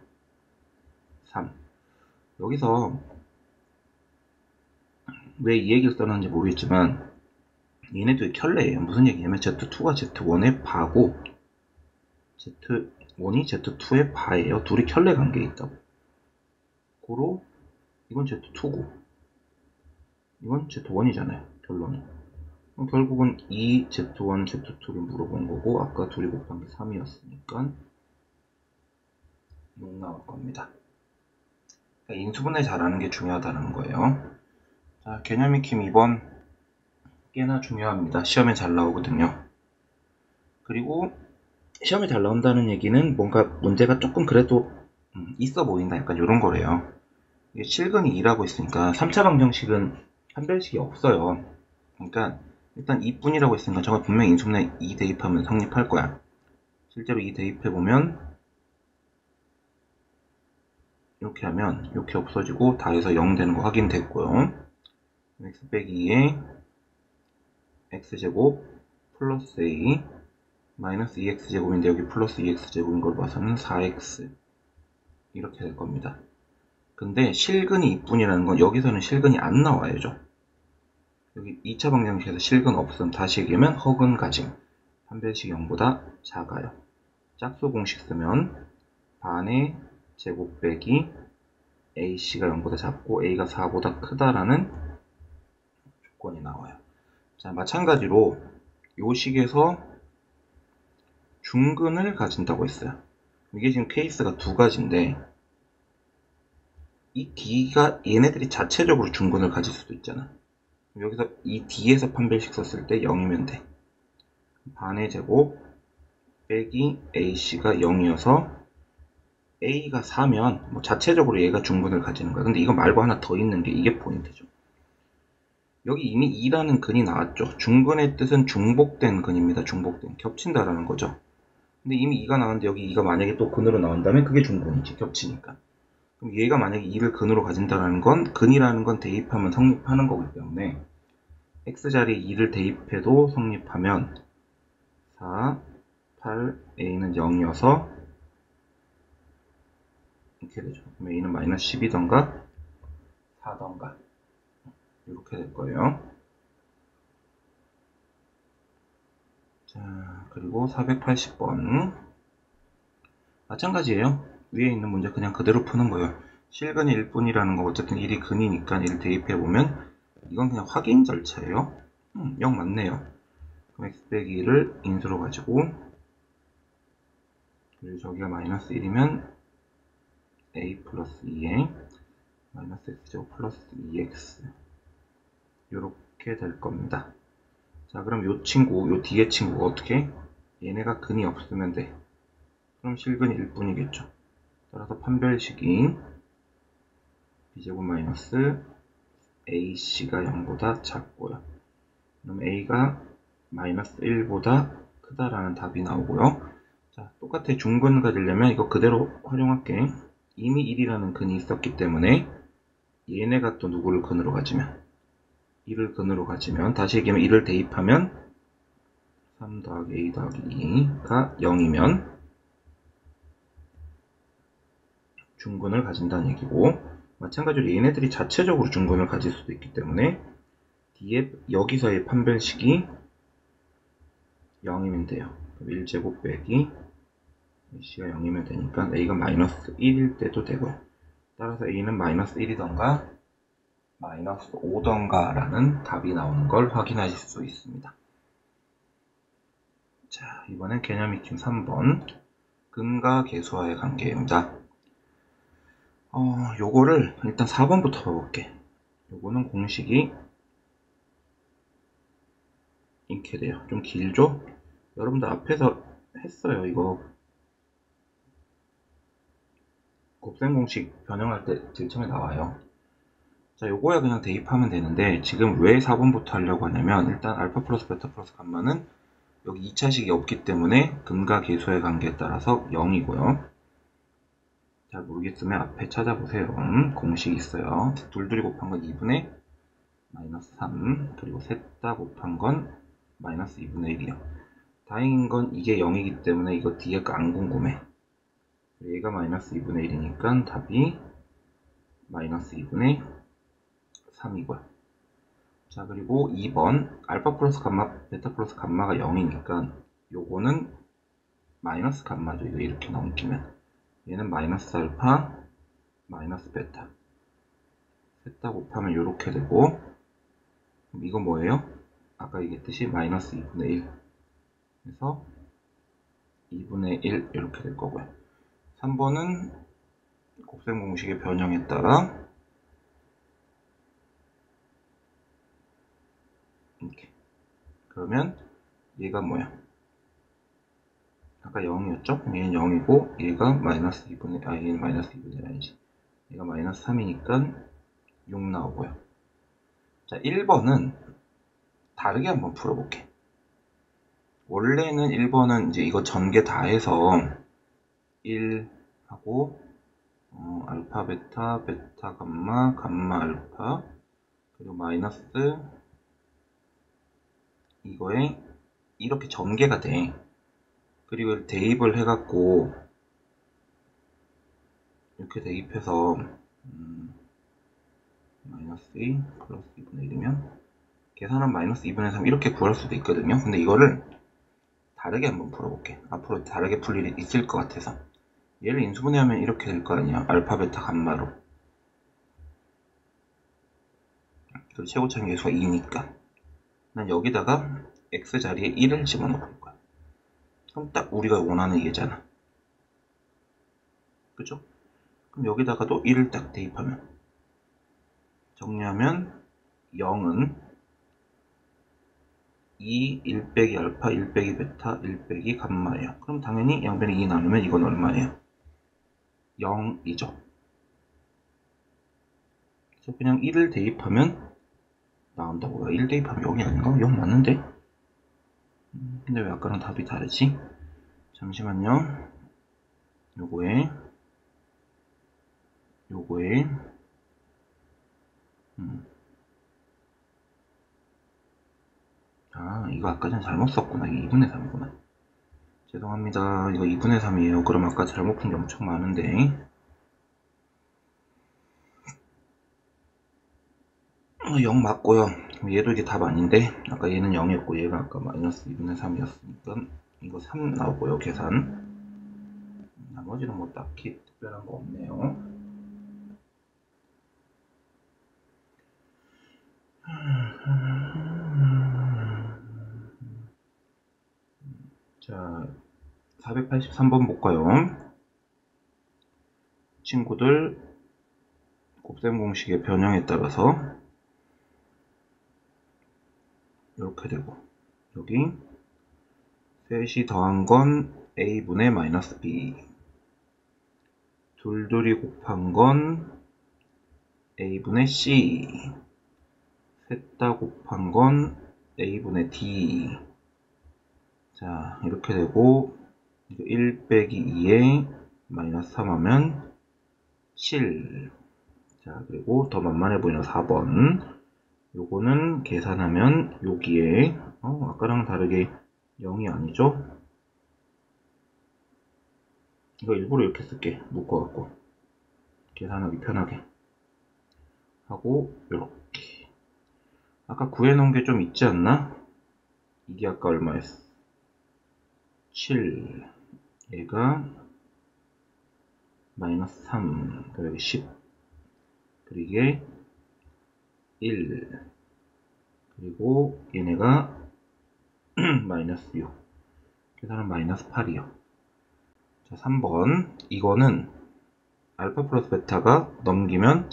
3. 여기서 왜 이 얘기를 써놨는지 모르겠지만 얘네들이 켤레예요. 무슨 얘기냐면 z2가 z1의 바고 z1이 z2의 바예요. 둘이 켤레 관계에 있다고. 고로 이건 z2고 이건 z1이잖아요. 결론이. 그럼 결국은 이 z1, z2를 물어본 거고 아까 둘이 곱한 게 3이었으니까 6 나올 겁니다. 그러니까 인수분해 잘하는 게 중요하다는 거예요. 자, 개념 익힘 2번 꽤나 중요합니다. 시험에 잘 나오거든요. 그리고 시험에 잘 나온다는 얘기는 뭔가 문제가 조금 그래도 있어 보인다 약간 이런 거래요. 이게 실근이 2라고 있으니까 3차 방정식은 한별식이 없어요. 그러니까 일단 2뿐이라고 했으니까 저거 분명히 인수분해 2 대입하면 성립할 거야. 실제로 2 대입해보면 이렇게 하면 이렇게 없어지고 다 해서 0 되는 거 확인됐고요. x 빼기 2에 x제곱 플러스 a 마이너스 2x제곱인데 여기 플러스 2x제곱인 걸 봐서는 4x 이렇게 될 겁니다. 근데 실근이 2뿐이라는 건 여기서는 실근이 안 나와야죠. 여기 2차 방정식에서 실근 없음. 다시 얘기하면 허근 가짐. 한별식 0보다 작아요. 짝수 공식 쓰면 반의 제곱 빼기 ac가 0보다 작고 a가 4보다 크다라는 조건이 나와요. 자, 마찬가지로 이 식에서 중근을 가진다고 했어요. 이게 지금 케이스가 두 가지인데 이 d가 얘네들이 자체적으로 중근을 가질 수도 있잖아. 여기서 이 d에서 판별식 썼을 때 0이면 돼. 반의 제곱 빼기 ac가 0이어서 a가 4면 뭐 자체적으로 얘가 중근을 가지는 거야. 근데 이거 말고 하나 더 있는 게 이게 포인트죠. 여기 이미 2라는 근이 나왔죠. 중근의 뜻은 중복된 근입니다. 중복된. 겹친다라는 거죠. 근데 이미 2가 나왔는데 여기 2가 만약에 또 근으로 나온다면 그게 중근이지. 겹치니까. 그럼 얘가 만약에 2를 근으로 가진다는 건 근이라는 건 대입하면 성립하는 거기 때문에 x자리에 2를 대입해도 성립하면 4, 8, a는 0이어서 이렇게 되죠. 그럼 a는 마이너스 10이던가 4던가 이렇게 될 거예요. 자, 그리고 480번 마찬가지예요. 위에 있는 문제 그냥 그대로 푸는 거예요. 실근이 1분이라는 거 어쨌든 1이 근이니까 1을 대입해보면 이건 그냥 확인 절차예요. 0 맞네요. 그럼 x 빼기 1을 인수로 가지고 그리고 저기가 마이너스 1이면 a 플러스 2에 마이너스 x제곱 플러스 2x 이렇게 될 겁니다. 자, 그럼 요 친구, 요 뒤에 친구가 어떻게? 얘네가 근이 없으면 돼. 그럼 실근이 1분이겠죠. 따라서 판별식이 b제곱 마이너스 ac가 0보다 작고요. 그럼 a가 마이너스 1보다 크다라는 답이 나오고요. 자, 똑같아. 중근 가지려면 이거 그대로 활용할게. 이미 1이라는 근이 있었기 때문에 얘네가 또 누구를 근으로 가지면 1을 근으로 가지면 다시 얘기하면 1을 대입하면 3 더하기 a 더하기 2가 0이면 중근을 가진다는 얘기고 마찬가지로 얘네들이 자체적으로 중근을 가질 수도 있기 때문에 뒤에 여기서의 판별식이 0이면 돼요. 1제곱 빼기 c가 0이면 되니까 a가 마이너스 1일 때도 되고요. 따라서 a는 마이너스 1이던가 마이너스 5던가 라는 답이 나오는 걸 확인하실 수 있습니다. 자, 이번엔 개념 익힘 3번 근과 계수와의 관계입니다. 요거를 일단 4번부터 봐볼게. 요거는 공식이 이렇게 돼요. 좀 길죠? 여러분들 앞에서 했어요. 이거 곱셈 공식 변형할 때 제일 처음에 나와요. 자, 요거야 그냥 대입하면 되는데 지금 왜 4번부터 하려고 하냐면 일단 알파 플러스 베타 플러스 감마는 여기 2차식이 없기 때문에 근과 계수의 관계에 따라서 0이고요. 잘 모르겠으면 앞에 찾아보세요. 공식이 있어요. 둘둘이 곱한 건 2분의 마이너스 3 그리고 셋 다 곱한 건 마이너스 2분의 1이요. 다행인 건 이게 0이기 때문에 이거 뒤에 거 안 궁금해. 얘가 마이너스 2분의 1이니까 답이 마이너스 2분의 3이고요. 자, 그리고 2번 알파 플러스 감마, 베타 플러스 감마가 0이니까 요거는 마이너스 감마죠. 이거 이렇게 넘기면 얘는 마이너스 알파 마이너스 베타 셋 다 곱하면 이렇게 되고 그럼 이거 뭐예요? 아까 얘기했듯이 마이너스 2분의 1 그래서 2분의 1 이렇게 될 거고요. 3번은 곱셈 공식의 변형에 따라 이렇게 그러면 얘가 뭐야? 아까 0이었죠? 얘는 0이고 얘가 마이너스 2분의 얘는 마이너스 2분의 1 아니지. 얘가 마이너스 3이니까 6 나오고요. 자, 1번은 다르게 한번 풀어볼게. 원래는 1번은 이제 이거 전개 다 해서 1 하고 알파 베타 베타 감마 감마 알파 그리고 마이너스 이거에 이렇게 전개가 돼. 그리고 대입을 해갖고 이렇게 대입해서 마이너스 2 플러스 2분의 1이면 계산은 마이너스 2분의 3 이렇게 구할 수도 있거든요. 근데 이거를 다르게 한번 풀어볼게. 앞으로 다르게 풀 일이 있을 것 같아서 얘를 인수분해하면 이렇게 될 거 아니야. 알파, 베타, 감마로. 그 최고차는 계수가 2니까. 난 여기다가 x 자리에 1을 집어넣을 거야. 그럼 딱 우리가 원하는 얘잖아. 그죠? 그럼 여기다가도 1을 딱 대입하면 정리하면 0은 2, 1 빼기 알파, 1 빼기 베타, 1 빼기 감마예요. 그럼 당연히 양변에 2 나누면 이건 얼마예요? 0이죠. 그래서 그냥 1을 대입하면 나온다고요. 1 대입하면 0이 아닌가? 0 맞는데? 근데 왜 아까랑 답이 다르지? 잠시만요. 요거에 이거 아까 전 잘못 썼구나. 이게 2분의 3이구나. 죄송합니다. 이거 2분의 3이에요. 그럼 아까 잘못 푼 게 엄청 많은데. 0 맞고요. 얘도 이게 답 아닌데. 아까 얘는 0이었고 얘가 아까 마이너스 2분의 3이었으니까 이거 3 나오고요. 계산. 나머지는 뭐 딱히 특별한 거 없네요. 자, 483번 볼까요? 친구들 곱셈 공식의 변형에 따라서 이렇게 되고 여기 셋이 더한 건 a분의 마이너스 b, 둘둘이 곱한 건 a분의 c, 셋 다 곱한 건 a분의 d. 자, 이렇게 되고 1 빼기 2에 마이너스 3 하면 7. 자, 그리고 더 만만해 보이는 4번. 요거는 계산하면 여기에 아까랑 다르게 0이 아니죠? 이거 일부러 이렇게 쓸게. 묶어갖고 계산하기 편하게 하고 요렇게. 아까 구해놓은 게 좀 있지 않나? 이게 아까 얼마였어? 7. 얘가 마이너스 3. 그리고 10. 그리고 이게 1. 그리고 얘네가 마이너스 6. 계산은 마이너스 8이요. 자, 3번. 이거는 알파 플러스 베타가 넘기면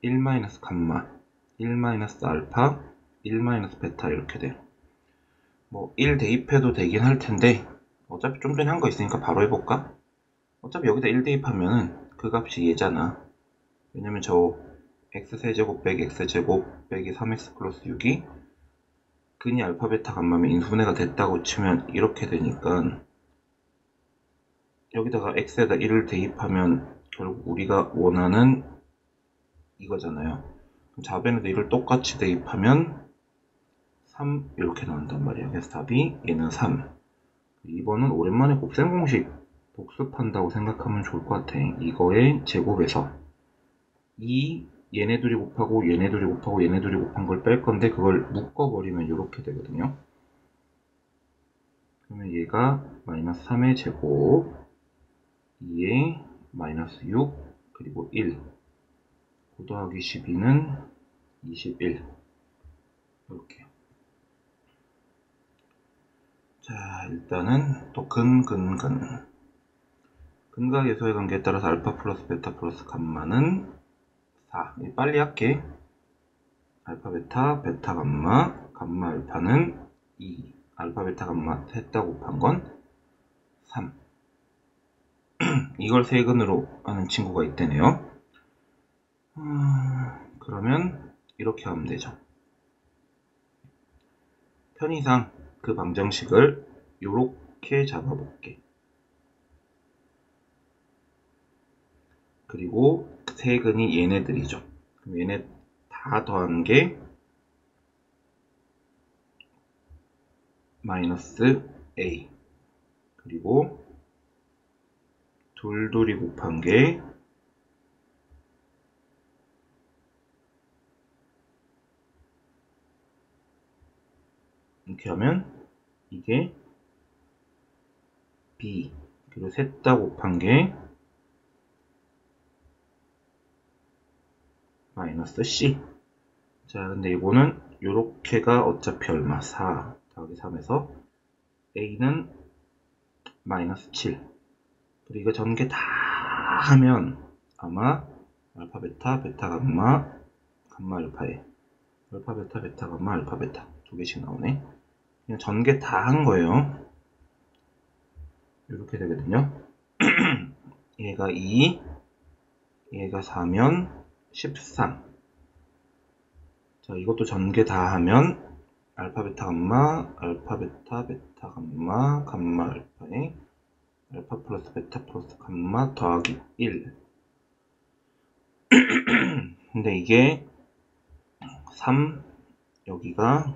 1 마이너스 감마, 1 마이너스 알파, 1 마이너스 베타 이렇게 돼요. 뭐 1 대입해도 되긴 할 텐데 어차피 좀 전에 한 거 있으니까 바로 해볼까? 어차피 여기다 1 대입하면은 그 값이 얘잖아. 왜냐면 저 x세제곱 빼기 x제곱 빼기 3x 플러스 6이 근이 알파 베타 감마면 인수분해가 됐다고 치면 이렇게 되니까 여기다가 x에다 1을 대입하면 결국 우리가 원하는 이거잖아요. 그럼 좌변에도 1을 똑같이 대입하면 3 이렇게 나온단 말이에요. 그래서 답이 얘는 3. 2번은 오랜만에 곱셈 공식 복습한다고 생각하면 좋을 것 같아. 이거의 제곱에서 얘네들이 곱하고 얘네들이 곱하고 얘네들이 곱한 걸 뺄 건데 그걸 묶어버리면 이렇게 되거든요. 그러면 얘가 마이너스 3의 제곱 2에 마이너스 6 그리고 1 9 더하기 12는 21 이렇게요. 자, 일단은 또 근과 계수의 관계에 따라서 알파 플러스 베타 플러스 감마는 4. 빨리 할게. 알파 베타 베타 감마 감마 알파는 2. 알파 베타 감마 셋 다 곱한 건 3. 이걸 세근으로 하는 친구가 있대네요. 그러면 이렇게 하면 되죠. 편의상 그 방정식을 이렇게 잡아볼게. 그리고 세근이 얘네들이죠. 그럼 얘네 다 더한 게 마이너스 a 그리고 둘둘이 곱한 게 이렇게 하면 이게 b 그리고 셋 다 곱한 게 마이너스 C. 자, 근데 이거는 요렇게가 어차피 얼마? 4 더하기 3에서 A는 마이너스 7. 그리고 이거 전개 다 하면 아마 알파, 베타, 베타, 감마, 감마, 알파에 알파, 베타, 베타, 감마, 알파, 베타 두 개씩 나오네. 그냥 전개 다 한 거예요. 이렇게 되거든요. 얘가 2, 얘가 4면 13. 자, 이것도 전개 다 하면 알파, 베타, 감마, 알파, 베타, 베타, 감마, 감마, 알파에 알파 플러스 베타 플러스 감마 더하기 1. 근데 이게 3, 여기가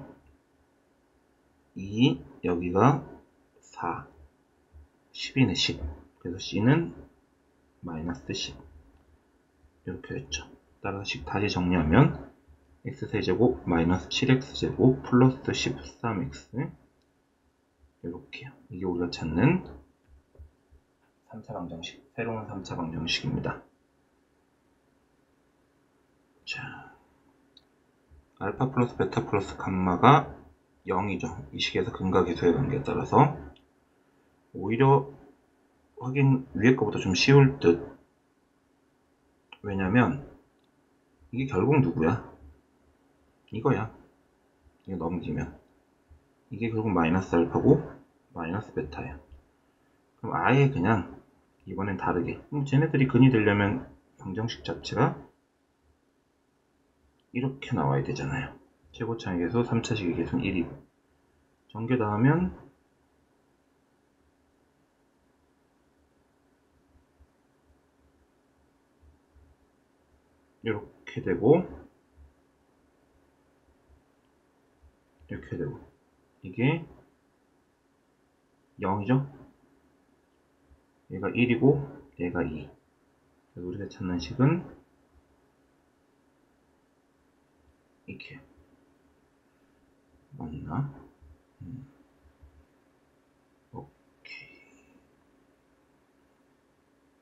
2, 여기가 4, 10이네 10. 그래서 C는 마이너스 10. 이렇게 됐죠. 따라서 다시 정리하면 x세제곱 마이너스 7x제곱 플러스 13x 이렇게요. 이게 우리가 찾는 3차 방정식, 새로운 3차 방정식입니다. 자, 알파 플러스 베타 플러스 감마가 0이죠. 이 식에서 근과 계수의 관계에 따라서 오히려 확인 위에 거보다 좀 쉬울 듯. 왜냐면 이게 결국 누구야? 이거야. 이거 넘기면 이게 결국 마이너스 알파고 마이너스 베타야. 그럼 아예 그냥 이번엔 다르게 쟤네들이 근이 되려면 방정식 자체가 이렇게 나와야 되잖아요. 최고차의 계수 3차식의 계수는 1이고 전개 다 하면 이렇게 되고 이렇게 되고 이게 0이죠? 얘가 1이고 얘가 2. 그래서 우리가 찾는 식은 이렇게 맞나? 오케이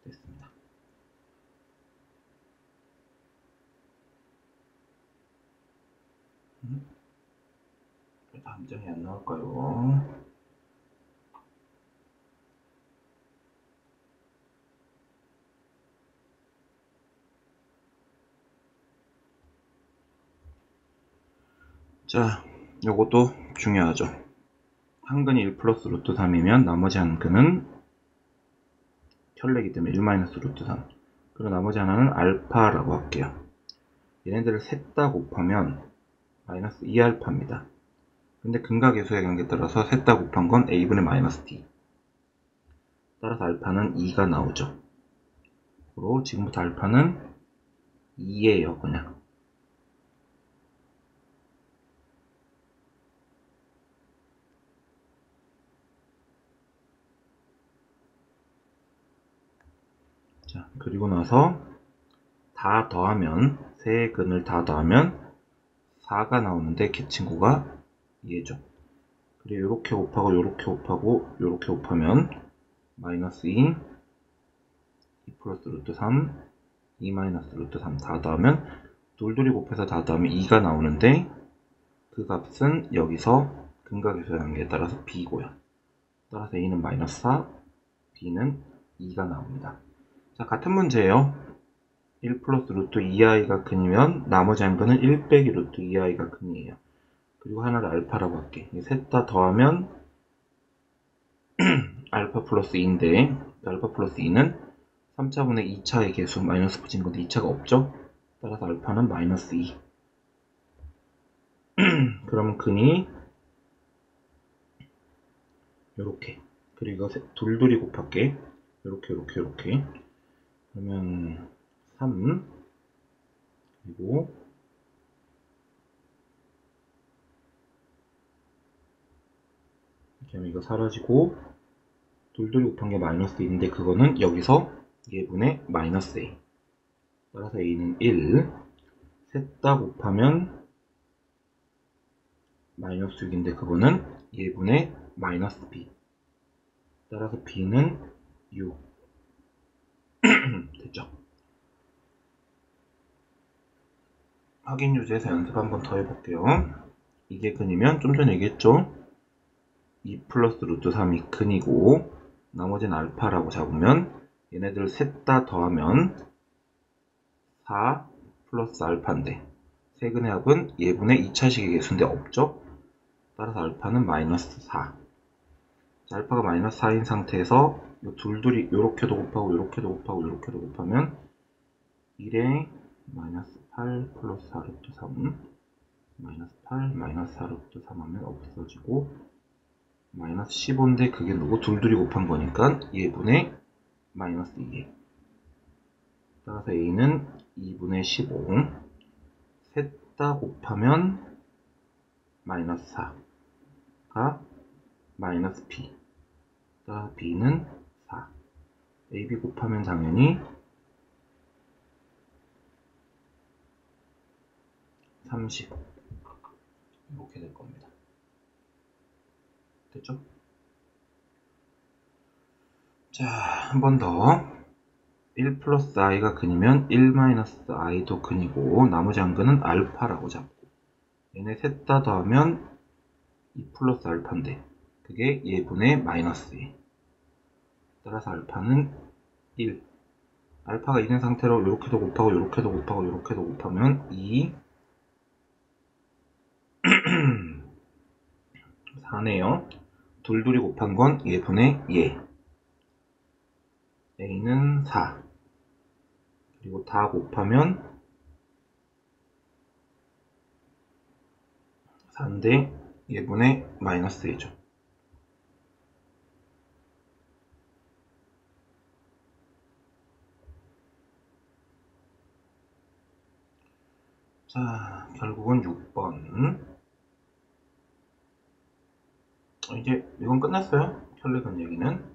됐습니다. 왜 다음 장이 안 나올까요? 자, 요것도 중요하죠. 한 근이 1 플러스 루트 3이면 나머지 한 근은 켤레기 때문에 1 마이너스 루트 3. 그리고 나머지 하나는 알파라고 할게요. 얘네들을 셋 다 곱하면 마이너스 2알파입니다. 근데 근과 계수의 관계에 따라서 셋 다 곱한 건 a분의 마이너스 d. 따라서 알파는 2가 나오죠. 그리고 지금부터 알파는 2예요, 그냥. 자, 그리고 나서 다 더하면, 세 근을 다 더하면 4가 나오는데 걔 친구가 얘죠. 그리고 요렇게 곱하고 요렇게 곱하고 요렇게 곱하면 마이너스 2, 2 플러스 루트 3, 2 마이너스 루트 3 다 더하면 둘둘이 곱해서 다 더하면 2가 나오는데 그 값은 여기서 근과 계수의 관계에 따라서 b고요. 따라서 a는 마이너스 4, b는 2가 나옵니다. 자, 같은 문제예요. 1 플러스 루트 2i가 근이면 나머지 한 근은 1 빼기 루트 2i가 근이에요. 그리고 하나를 알파라고 할게. 셋 다 더하면 알파 플러스 2인데 알파 플러스 2는 3차분의 2차의 계수 마이너스 붙인 건데 2차가 없죠? 따라서 알파는 마이너스 2. 그러면 근이 요렇게. 그리고 둘둘이 곱할게. 요렇게. 그러면 3 그리고 이렇게 하면 이거 사라지고 둘둘이 곱한 게 마이너스 1인데 그거는 여기서 얘분의 마이너스 a. 따라서 a는 1. 셋 다 곱하면 마이너스 6인데 그거는 얘분의 마이너스 b. 따라서 b는 6 됐죠? 확인 유지해서 연습 한번 더 해볼게요. 이게 근이면 좀 전에 얘기했죠? 2 플러스 루트 3이 근이고 나머지는 알파라고 잡으면 얘네들 셋 다 더하면 4 플러스 알파인데 세근의 합은 예분의 2차식의 개수인데 없죠? 따라서 알파는 마이너스 4. 자, 알파가 마이너스 4인 상태에서 이 둘둘이 요렇게도 곱하고 요렇게도 곱하고 요렇게도 곱하면 1에 마이너스 8 플러스 4 루트 3 마이너스 8 마이너스 4 루트 3 하면 없어지고 마이너스 15인데 그게 누구? 둘둘이 곱한 거니까 예분의 마이너스 2. 따라서 a는 2분의 15 셋 다 곱하면 마이너스 4가 마이너스 b 따라서 b는 4 ab 곱하면 당연히 30 이렇게 될 겁니다. 됐죠? 자, 한 번 더. 1 플러스 i가 근이면 1 마이너스 i도 근이고 나머지 한 근은 알파라고 잡고 얘네 셋 다 더하면 2 플러스 알파인데 그게 예분의 마이너스 2. 따라서 알파는 1. 알파가 2인 상태로 이렇게도 곱하고 이렇게도 곱하고 이렇게도 곱하면 2 4네요. 둘둘이 곱한 건 예분의 예. a는 4. 그리고 다 곱하면 4인데 예분의 마이너스 1죠. 자, 결국은 6번. 이제 이건 끝났어요. 혈액은 얘기는.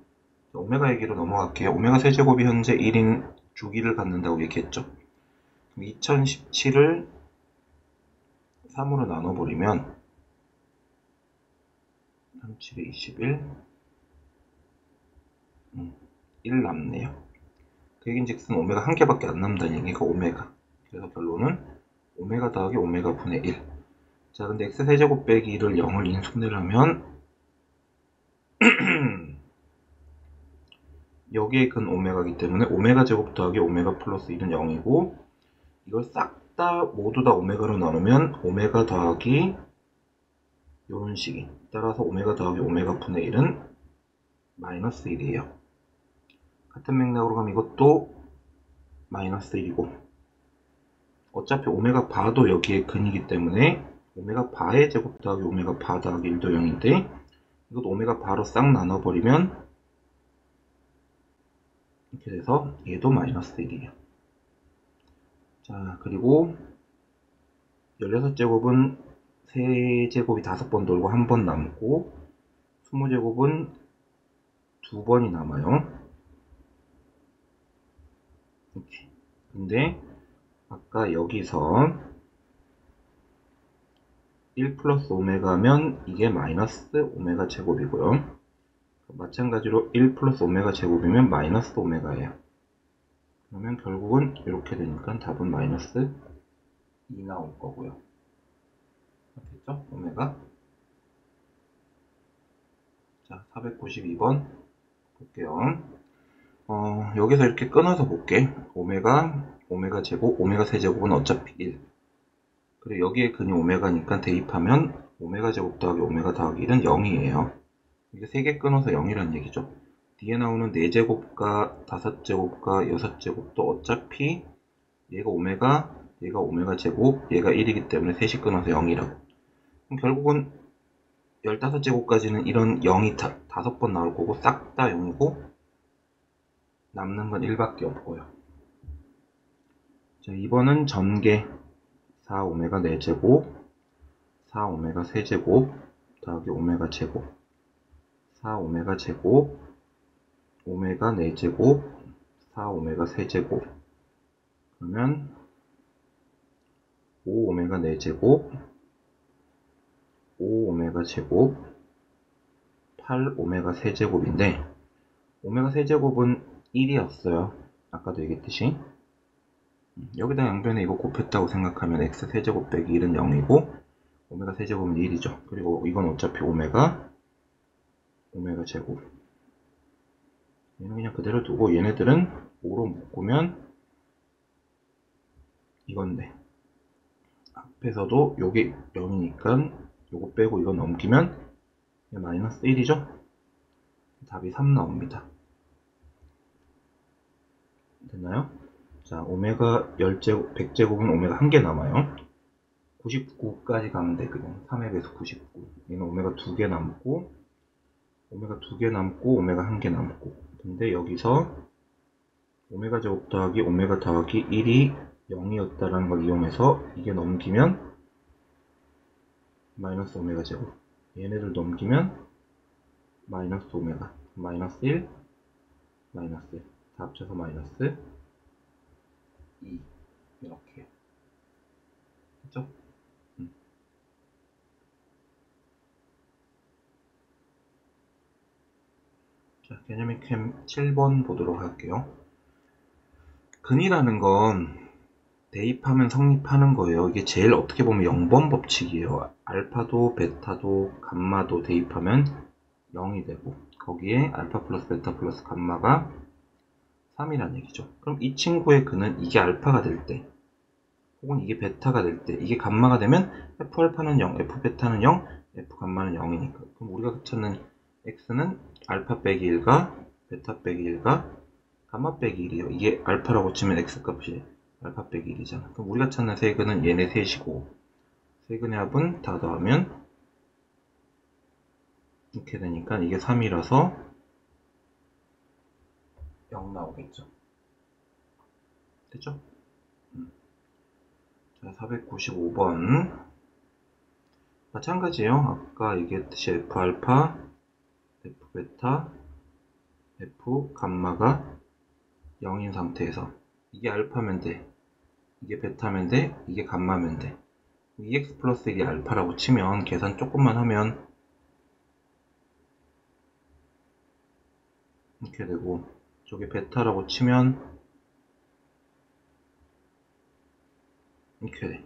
오메가 얘기로 넘어갈게요. 오메가 세제곱이 현재 1인 주기를 갖는다고 얘기했죠. 2017을 3으로 나눠버리면 37에 21 1 남네요. 그 얘긴즉슨 오메가 한 개밖에 안 남다는 얘기가 오메가. 그래서 결론은 오메가 더하기 오메가 분의 1. 자, 근데 x 세제곱 빼기 1을 0을 인수분해하면 여기에 근 오메가이기 때문에 오메가 제곱 더하기 오메가 플러스 1은 0이고 이걸 싹 다 모두 다 오메가로 나누면 오메가 더하기 요런 식이 따라서 오메가 더하기 오메가 분의 1은 마이너스 1이에요. 같은 맥락으로 가면 이것도 마이너스 1이고 어차피 오메가 바도 여기에 근이기 때문에 오메가 바의 제곱 더하기 오메가 바 더하기 1도 0인데 이것도 오메가 바로 싹 나눠버리면 이렇게 돼서 얘도 마이너스 1이에요. 자, 그리고 16제곱은 3제곱이 5번 돌고 1번 남고 20제곱은 2번이 남아요. 이렇게. 근데 아까 여기서 1 플러스 오메가면 이게 마이너스 오메가 제곱이고요. 마찬가지로 1 플러스 오메가 제곱이면 마이너스 오메가예요. 그러면 결국은 이렇게 되니까 답은 마이너스 2 나올 거고요. 됐죠? 오메가. 자, 492번 볼게요. 여기서 이렇게 끊어서 볼게. 오메가 제곱, 오메가 세제곱은 어차피 1. 그리고 여기에 근이 오메가니까 대입하면 오메가 제곱 더하기 오메가 더하기 1은 0이에요. 이게 3개 끊어서 0이라는 얘기죠. 뒤에 나오는 4제곱과 5제곱과 6제곱도 어차피 얘가 오메가, 얘가 오메가 제곱, 얘가 1이기 때문에 3이 끊어서 0이라고. 그럼 결국은 15제곱까지는 이런 0이 5번 나올 거고 싹 다 0이고 남는 건 1밖에 없고요. 자, 2번은 전개 4오메가 4제곱 4오메가 세제곱 더하기 오메가 제곱 4오메가 제곱 오메가 4제곱 4오메가 세제곱 그러면 5오메가 4제곱 5오메가 제곱 8오메가 세제곱인데 오메가 세제곱은 1이었어요. 아까도 얘기했듯이. 여기다 양변에 이거 곱했다고 생각하면 x 세제곱 빼기 1은 0이고 오메가 세제곱은 1이죠. 그리고 이건 어차피 오메가 제곱. 얘는 그냥 그대로 두고 얘네들은 5로 묶으면 이건데 앞에서도 요게 0이니까 요거 빼고 이거 넘기면 마이너스 1이죠. 답이 3 나옵니다. 됐나요? 자, 오메가 10제곱, 100제곱은 오메가 1개 남아요. 99까지 가면 되거든요. 3의 배수 99. 얘는 오메가 2개 남고, 오메가 2개 남고, 오메가 1개 남고. 근데 여기서 오메가 제곱 더하기 오메가 더하기 1이 0이었다라는 걸 이용해서 이게 넘기면 마이너스 오메가 제곱. 얘네들 넘기면 마이너스 오메가. 마이너스 1, 마이너스 1. 다 합쳐서 마이너스 2. 이렇게. 됐죠? 자, 개념의 캠 7번 보도록 할게요. 근이라는 건 대입하면 성립하는 거예요. 이게 제일 어떻게 보면 0번 법칙이에요. 알파도 베타도 감마도 대입하면 0이 되고 거기에 알파 플러스 베타 플러스 감마가 3이란 얘기죠. 그럼 이 친구의 근은 이게 알파가 될 때 혹은 이게 베타가 될 때 이게 감마가 되면 F알파는 0, F베타는 0, F감마는 0이니까 그럼 우리가 찾는 X는 알파 빼기 1과 베타 빼기 1과 감마 빼기 1이에요. 이게 알파라고 치면 X값이 알파 빼기 1이잖아. 그럼 우리가 찾는 세근은 얘네 셋이고 세근의 합은 다 더하면 이렇게 되니까 이게 3이라서 0 나오겠죠. 됐죠? 자, 495번. 마찬가지예요. 아까 얘기했듯이 F알파, F베타, F감마가 0인 상태에서 이게 알파면 돼. 이게 베타면 돼. 이게 감마면 돼. EX 플러스 이게 알파라고 치면 계산 조금만 하면 이렇게 되고 저게 베타라고 치면 이렇게 돼.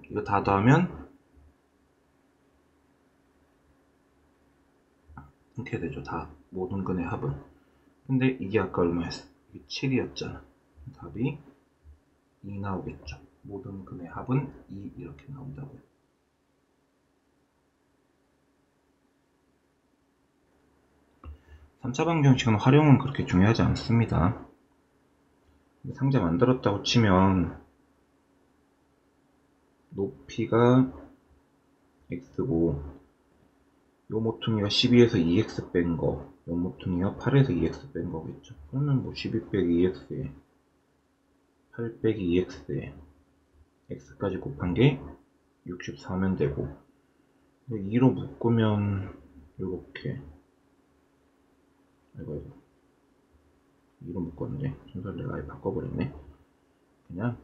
이거 다 더하면 이렇게 되죠. 다 모든 근의 합은. 근데 이게 아까 얼마였어? 이게 7이었잖아. 답이 2 나오겠죠. 모든 근의 합은 2 이렇게 나온다고요. 3차 방정식은 활용은 그렇게 중요하지 않습니다. 상자 만들었다고 치면 높이가 x고 요 모퉁이가 12에서 2x 뺀 거, 요 모퉁이가 8에서 2x 뺀 거겠죠. 그러면 뭐 12 빼기 2x에 8 빼기 2x에 x까지 곱한 게 64면 되고 2로 묶으면 이렇게 이거 2로 묶었는데 순서를 내가 아예 바꿔버렸네. 그냥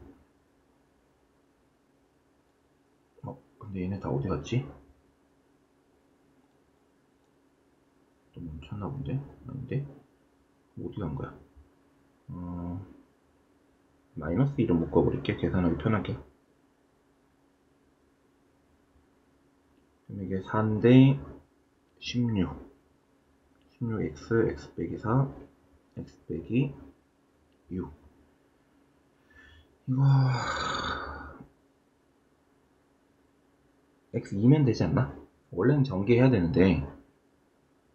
근데 얘네 다 어디 갔지? 또 멈췄나 본데? 아닌데? 어디 간 거야? 마이너스 1을 묶어버릴게. 계산하기 편하게. 그럼 이게 4인데 16. 16x, x 빼기 4, x 빼기 6. 이거 x 2면 되지 않나? 원래는 전개해야 되는데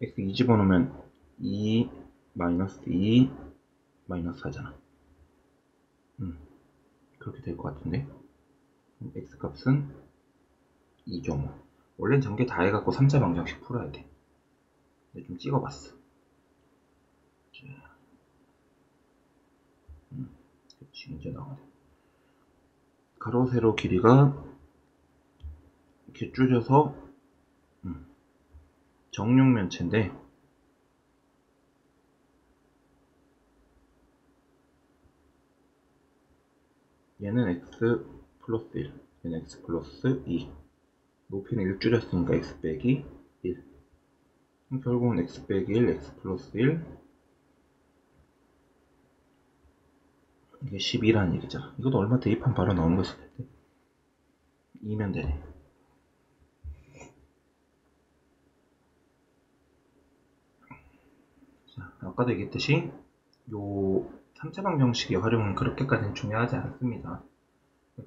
x 2 집어넣으면 2 마이너스 2 마이너스 4잖아. 그렇게 될 것 같은데 x 값은 2.5. 원래는 전개 다 해갖고 3차 방정식 풀어야 돼. 근데 좀 찍어봤어. 그치, 이제 나오네. 가로 세로 길이가 이렇게 줄여서 정육면체인데 얘는 x 플러스 1, 얘는 x 플러스 2. 높이는 1 줄였으니까 x 빼기 1. 결국은 x 빼기 1, x 플러스 1 이게 12라는 얘기죠. 이것도 얼마 대입하면 바로 나오는 것일 텐데 2면 되네. 자, 아까도 얘기했듯이 요 3차 방정식의 활용은 그렇게까지는 중요하지 않습니다.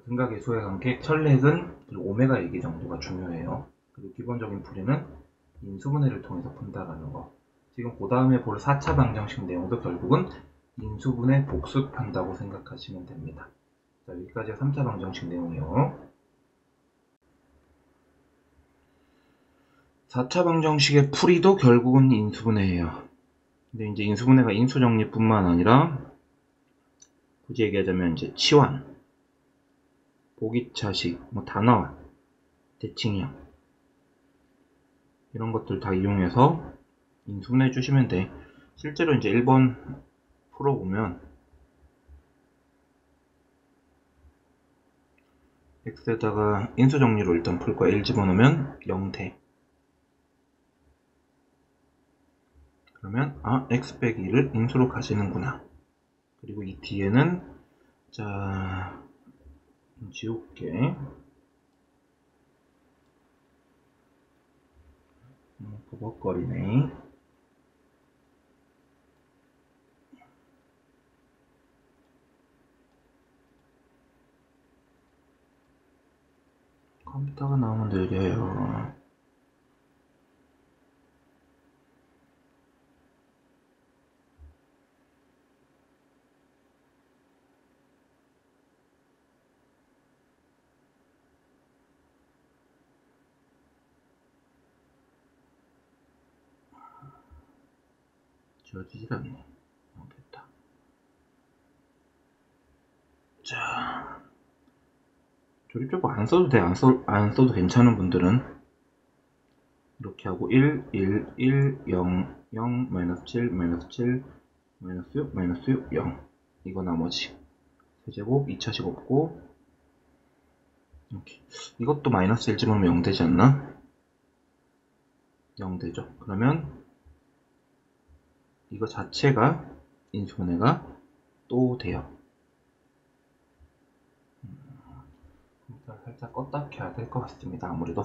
근각의 관계, 철례근, 그리고 오메가 얘기 정도가 중요해요. 그리고 기본적인 풀이는 인수분해를 통해서 푼다라는 거. 지금 그 다음에 볼 4차 방정식 내용도 결국은 인수분해 복습한다고 생각하시면 됩니다. 자, 여기까지가 3차 방정식 내용이요. 4차 방정식의 풀이도 결국은 인수분해예요. 근데 이제 인수분해가 인수정리뿐만 아니라 굳이 얘기하자면 이제 치환, 보기차식, 뭐 단화환, 대칭이형 이런 것들 다 이용해서 인수분해 주시면 돼. 실제로 이제 1번 풀어보면 x에다가 인수정리로 일단 풀 거야. 1 집어넣으면 0돼. 그러면 x 빼기 1을 인수로 가지는구나. 그리고 이 뒤에는 자 지울게. 버벅거리네. 컴퓨터가 나오면 느려요. 지워지질 않네. 됐다. 자, 조립조법 안 써도 돼. 안 써도 괜찮은 분들은 이렇게 하고 1, 1, 1, 0, 0, 마이너스 7, 마이너스 7, 마이너스 6, 마이너스 6, 0 이거 나머지 세제곱 2차식 없고 이렇게. 이것도 마이너스 1 집어넣으면 0 되지 않나? 0 되죠. 그러면 이거 자체가 인수분해가 또 돼요. 컴퓨터를 살짝 껐다 켜야 될 것 같습니다. 아무래도.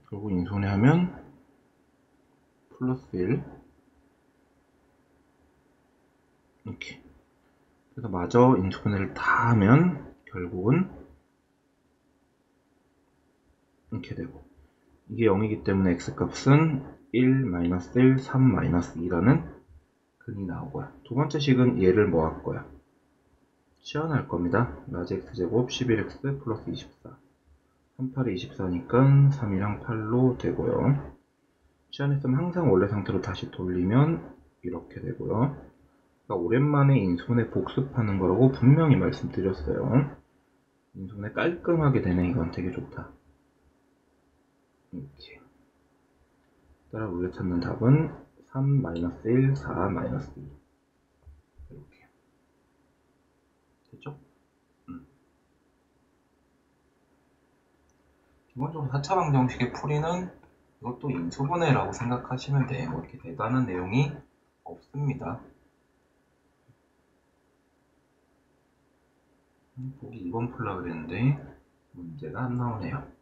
그리고 인수분해 하면 플러스 1 이렇게. 그래서 마저 인수분해를 다 하면 결국은 이렇게 되고, 이게 0이기 때문에 x값은 1, 마이너스 1, 3, 마이너스 2라는 근이 나오고요. 두 번째 식은 얘를 뭐 할 거야? 치환할 겁니다. 라지 x제곱 11x 플러스 24. 38이 24니까 3이랑 8로 되고요. 치환했으면 항상 원래 상태로 다시 돌리면 이렇게 되고요. 그러니까 오랜만에 인수분해 복습하는 거라고 분명히 말씀드렸어요. 인수분해 깔끔하게 되네. 이건 되게 좋다. 이렇게. 따라 우리가 찾는 답은 3, 마이너스 1, 4, 마이너스 2. 이렇게. 됐죠? 기본적으로 4차 방정식의 풀이는 이것도 인수분해라고 생각하시면 돼요. 뭐 이렇게 대단한 내용이 없습니다. 보기 2번 풀라 그랬는데 문제가 안 나오네요.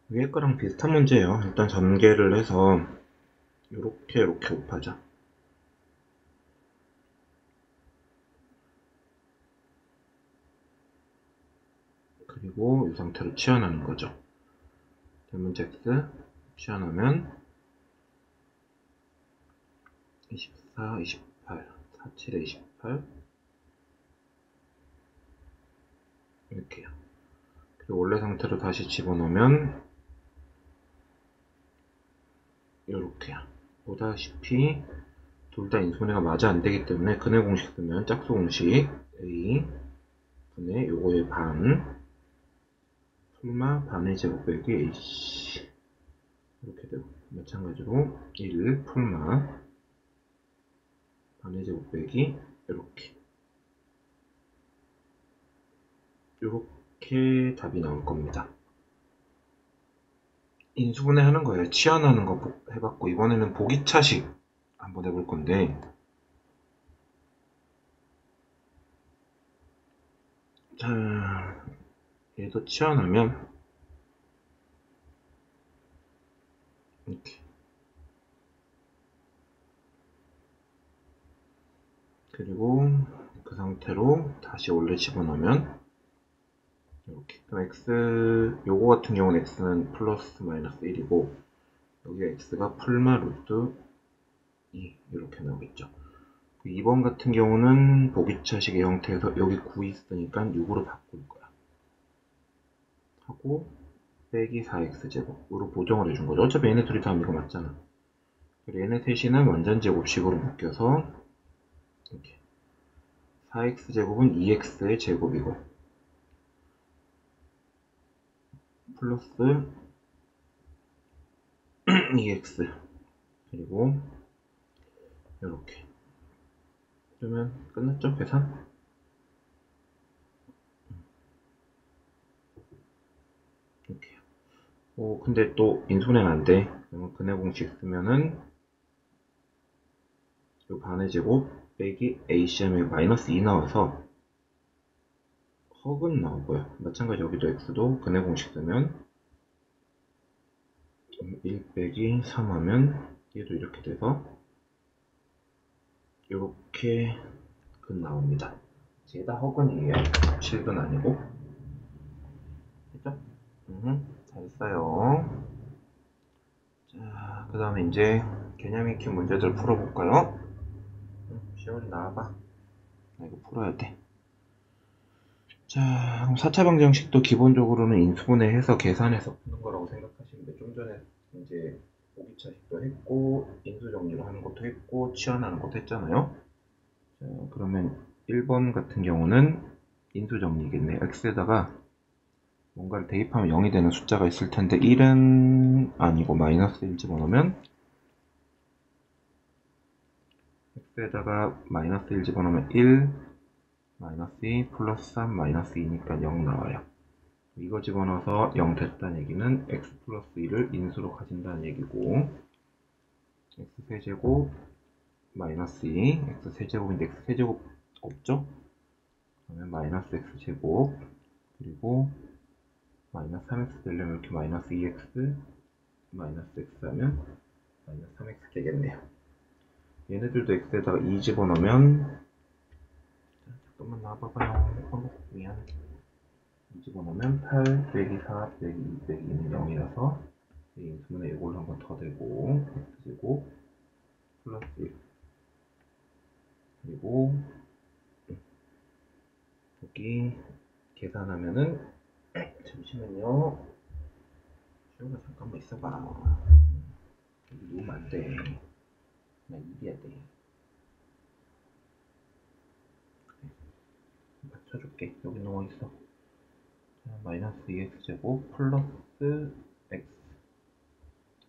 위에 거랑 비슷한 문제예요. 일단 전개를 해서 이렇게 곱하자. 그리고 이 상태로 치환하는 거죠. 대문자 x 치환하면 24, 28, 47에 28 이렇게요. 그리고 원래 상태로 다시 집어넣으면 이렇게요. 보다시피 둘 다 인수분해가 마저 안 되기 때문에 근해 공식 쓰면 짝수 공식 a 분의 요거의 반 설마 반의 제곱 빼기 ac 이렇게 되고, 마찬가지로 1 풀마 반의 제곱 빼기 이렇게 답이 나올 겁니다. 인수분해 하는 거예요. 치환하는 거 해봤고, 이번에는 보기차식 한번 해볼 건데, 자, 얘도 치환하면 이렇게, 그리고 그 상태로 다시 원래 집어넣으면 이렇게. 그럼 x, 요거 같은 경우는 x는 플러스 마이너스 1이고 여기가 x가 풀마 루트 2 이렇게 나오겠죠. 2번 같은 경우는 보기차식의 형태에서 여기 9 있으니까 6으로 바꿀 거야. 하고 빼기 4x제곱으로 보정을 해준 거죠. 어차피 얘네 둘이 다 이거 맞잖아. 그리고 얘네 셋이는 완전 제곱식으로 묶여서 이렇게 4x제곱은 2x의 제곱이고 플러스 2x 그리고 이렇게 그러면 끝났죠? 계산? 이렇게. 근데 또 인수분해는 안 돼. 그러면 근해 공식 쓰면은 요 반의 제곱 빼기 ACM에 마이너스 2 나와서 허근 나오고요. 마찬가지 여기도 x도 근해 공식 쓰면 1 빼기 3 하면 얘도 이렇게 돼서 이렇게 근 나옵니다. 이게 다 허근이에요. 실근 아니고. 됐죠? 잘했어요. 자, 그 다음에 이제 개념 익히 문제들 풀어볼까요? 시원이 나와봐. 나 이거 풀어야 돼. 자, 그럼 4차 방정식도 기본적으로는 인수분해해서 계산해서 푸는 거라고 생각하시면 돼. 좀 전에 이제 보기차식도 했고, 인수정리를 하는 것도 했고, 치환하는 것도 했잖아요. 자, 그러면 1번 같은 경우는 인수정리겠네. x에다가 뭔가를 대입하면 0이 되는 숫자가 있을 텐데 1은 아니고 마이너스 1 집어넣으면 x에다가 마이너스 1 집어넣으면 1 마이너스 2 플러스 3 마이너스 2니까 0 나와요. 이거 집어넣어서 0 됐다는 얘기는 x 플러스 2를 인수로 가진다는 얘기고 x 세제곱 마이너스 2 x 세제곱인데 x 세제곱 없죠? 그러면 마이너스 x 제곱 그리고 마이너스 3x 되려면 이렇게 마이너스 2x 마이너스 x 하면 마이너스 3x 되겠네요. 얘네들도 x에다가 2 집어넣으면 잠깐만 나와봐봐요. 미안. 2 집어넣으면 8 빼기 4 빼기 2 빼기 2는 0이라서 인수분해 이걸로 한 번 더 되고 x제곱 플러스 1 그리고 여기 계산하면은 잠시만요. 시원아 잠깐만 있어봐. 여기 놓으면 안 돼. 나 이겨야 돼. 맞춰줄게. 여기 누워있어. 마이너스 2x제곱 플러스 x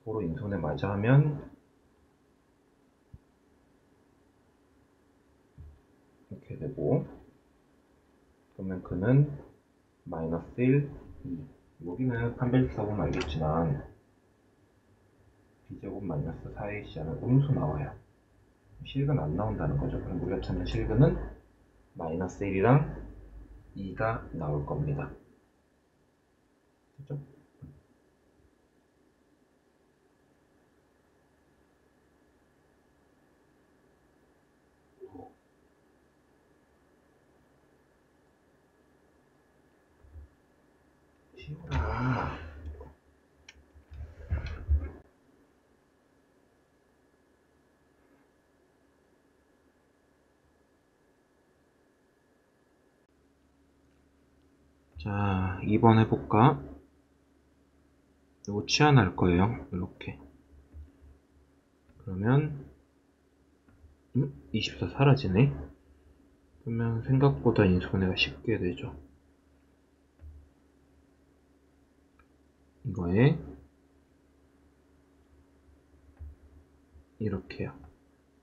고로 인수분해 마저 하면 이렇게 되고 그러면 그는 마이너스 1, 2 여기는 판별식 써보면 알겠지만 b제곱 마이너스 4ac하는 음수 나와요. 실근 안 나온다는 거죠. 그럼 우리가 찾는 실근은 마이너스 1이랑 2가 나올 겁니다. 됐죠? 시원아. 자, 2번 해볼까? 이거 치환할 거예요. 이렇게. 그러면 24 사라지네. 그러면 생각보다 인수분해가 쉽게 되죠. 이거에 이렇게요.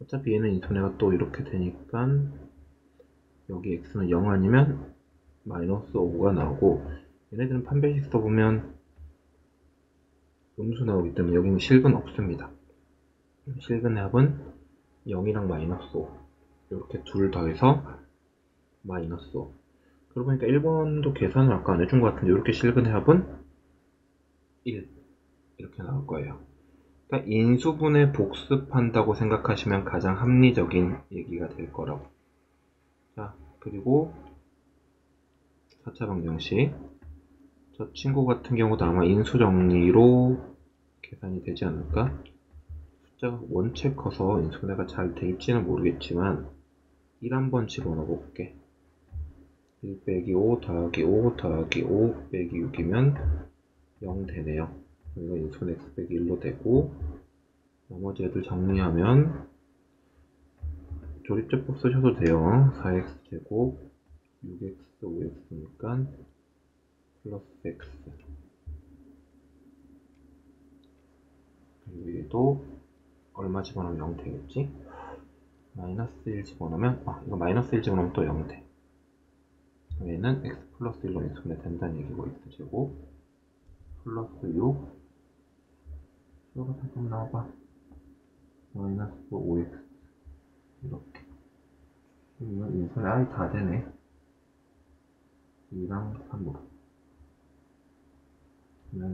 어차피 얘는 인수분해가 또 이렇게 되니까 여기 x는 0 아니면 마이너스 5가 나오고, 얘네들은 판별식 써보면 음수 나오기 때문에 여기는 실근 없습니다. 실근의 합은 0이랑 마이너스 5 이렇게 둘 더해서 마이너스 5. 그러고 보니까 1번도 계산을 아까 안 해준 것 같은데, 이렇게 실근의 합은 1 이렇게 나올 거예요. 그러니까 인수분해 복습한다고 생각하시면 가장 합리적인 얘기가 될 거라고. 자, 그리고 4차 방정식. 저 친구 같은 경우도 아마 인수정리로 계산이 되지 않을까? 숫자가 원체 커서 인수분해가 잘 될지는 모르겠지만 1 한번 집어넣어 볼게. 1 빼기 5 더하기 5 더하기 5 빼기 6이면 0 되네요. 이거 인수분해 x 빼기 1로 되고, 나머지 애들 정리하면 조립제법 쓰셔도 돼요. 4x제곱 6x 5x니까 플러스 x, 그리고 얘도 얼마 집어넣으면 0 되겠지? 마이너스 1 집어넣으면, 이거 마이너스 1 집어넣으면 또 0 돼. 얘는 x 플러스 1로 인수분해 된다는 얘기고, x제곱 플러스 6, 이거 잠깐 나와봐. 마이너스 5x 이렇게. 이건 인수분해 아예 다 되네. 2랑 3으로.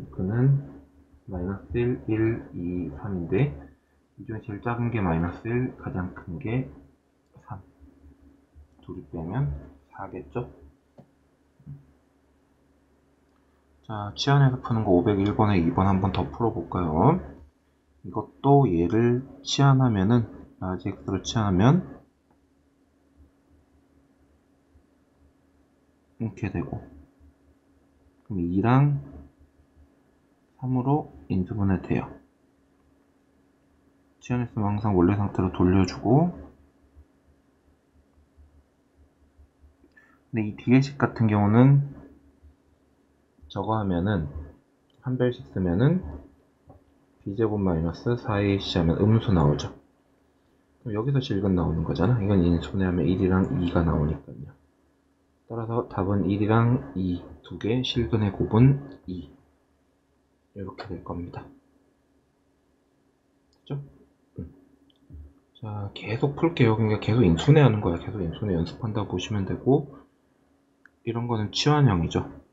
그는 마이너스 1, 1, 2, 3인데 이 중에 제일 작은 게 마이너스 1, 가장 큰 게 3. 둘이 빼면 4겠죠? 자, 치환해서 푸는 거 501번에 2번 한번 더 풀어볼까요? 이것도 얘를 치환하면은, 라지 x로 치환하면 이렇게 되고, 그럼 2랑 3으로 인수분해 돼요. 치환했으면 항상 원래 상태로 돌려주고, 근데 이 뒤에식 같은 경우는 저거 하면은 한별식 쓰면은 b제곱 마이너스 4ac 하면 음수 나오죠. 그럼 여기서 실근 나오는 거잖아. 이건 인수분해하면 1이랑 2가 나오니까요. 따라서 답은 1이랑 2 두 개, 실근의 곱은 2 이렇게 될 겁니다. 그죠? 자, 계속 풀게요. 그러니까 계속 인수분해 하는 거야. 계속 인수분해 연습한다고 보시면 되고, 이런 거는 치환형이죠.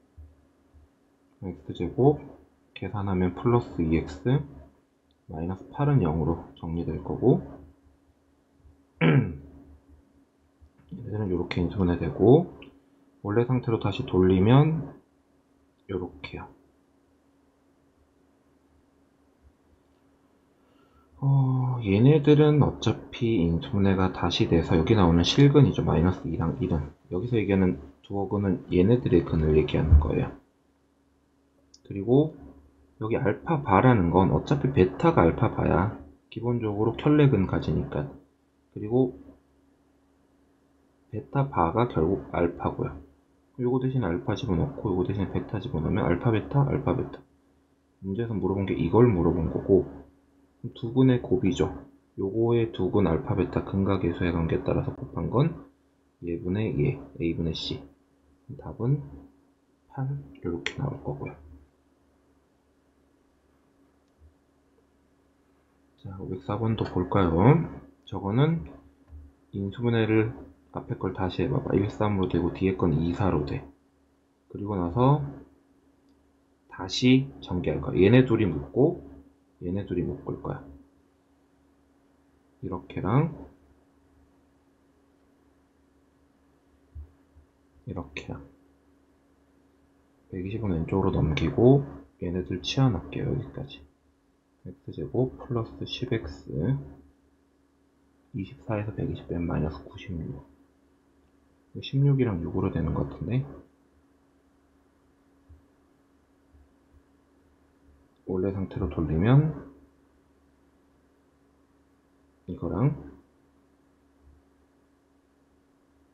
x제곱 계산하면 플러스 2x 마이너스 8은 0으로 정리될 거고, 얘들은 이렇게 인수분해 되고, 원래 상태로 다시 돌리면 요렇게요. 얘네들은 어차피 인수분해가 다시 돼서 여기 나오는 실근이죠. 마이너스 2랑 1은. 여기서 얘기하는 두어 근은 얘네들의 근을 얘기하는 거예요. 그리고 여기 알파 바라는 건 어차피 베타가 알파 바야. 기본적으로 켤레근 가지니까. 그리고 베타 바가 결국 알파고요. 요거 대신 알파 집어넣고 요거 대신 베타 집어넣으면 알파 베타 알파 베타. 문제에서 물어본 게 이걸 물어본 거고, 두 근의 곱이죠. 요거의 두 근 알파 베타 근각계수의 관계에 따라서 곱한 건 얘분의 얘, a분의 c. 답은 8 이렇게 나올 거고요. 자, 504번도 볼까요? 저거는 인수분해를 앞에 걸 다시 해봐봐. 1, 3으로 되고 뒤에 건 2, 4로 돼. 그리고 나서 다시 전개할 거야. 얘네 둘이 묶고 얘네 둘이 묶을 거야. 이렇게랑 이렇게랑 120은 왼쪽으로 넘기고 얘네들 치환할게요. 여기까지. x제곱 플러스 10x 24에서 120 빼면 마이너스 96. 16이랑 6으로 되는 것 같은데, 원래 상태로 돌리면 이거랑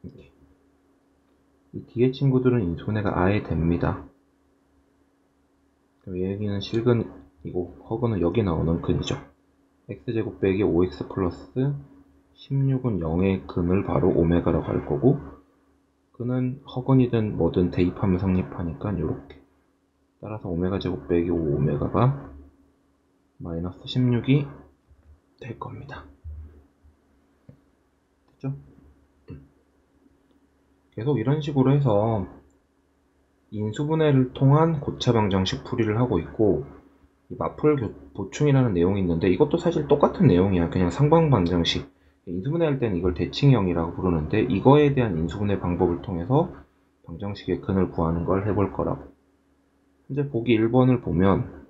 이렇게. 이 뒤에 친구들은 인수분해가 아예 됩니다. 그럼 여기는 실근이고 허근은 여기 나오는 근이죠. x제곱 빼기 5x 플러스 16은 0의 근을 바로 오메가라고 할 거고, 근은 허근이든 뭐든 대입하면 성립하니까 이렇게. 따라서 오메가 제곱 빼기 5오메가가 마이너스 16이 될 겁니다. 됐죠? 계속 이런 식으로 해서 인수분해를 통한 고차방정식 풀이를 하고 있고, 이 마풀 보충이라는 내용이 있는데 이것도 사실 똑같은 내용이야. 그냥 상방방정식. 인수분해할 때는 이걸 대칭형이라고 부르는데, 이거에 대한 인수분해 방법을 통해서 방정식의 근을 구하는 걸 해볼 거라고. 현재 보기 1번을 보면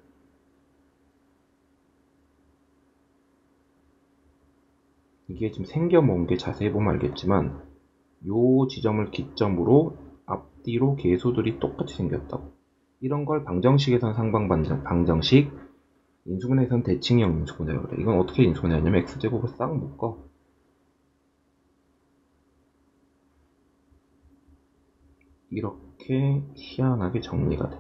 이게 지금 생겨먹은 게 자세히 보면 알겠지만, 요 지점을 기점으로 앞뒤로 계수들이 똑같이 생겼다고. 이런 걸 방정식에선 상방방정식, 인수분해에선 대칭형 인수분해라고 그래. 이건 어떻게 인수분해하냐면 x제곱을 싹 묶어. 이렇게 희한하게 정리가 돼.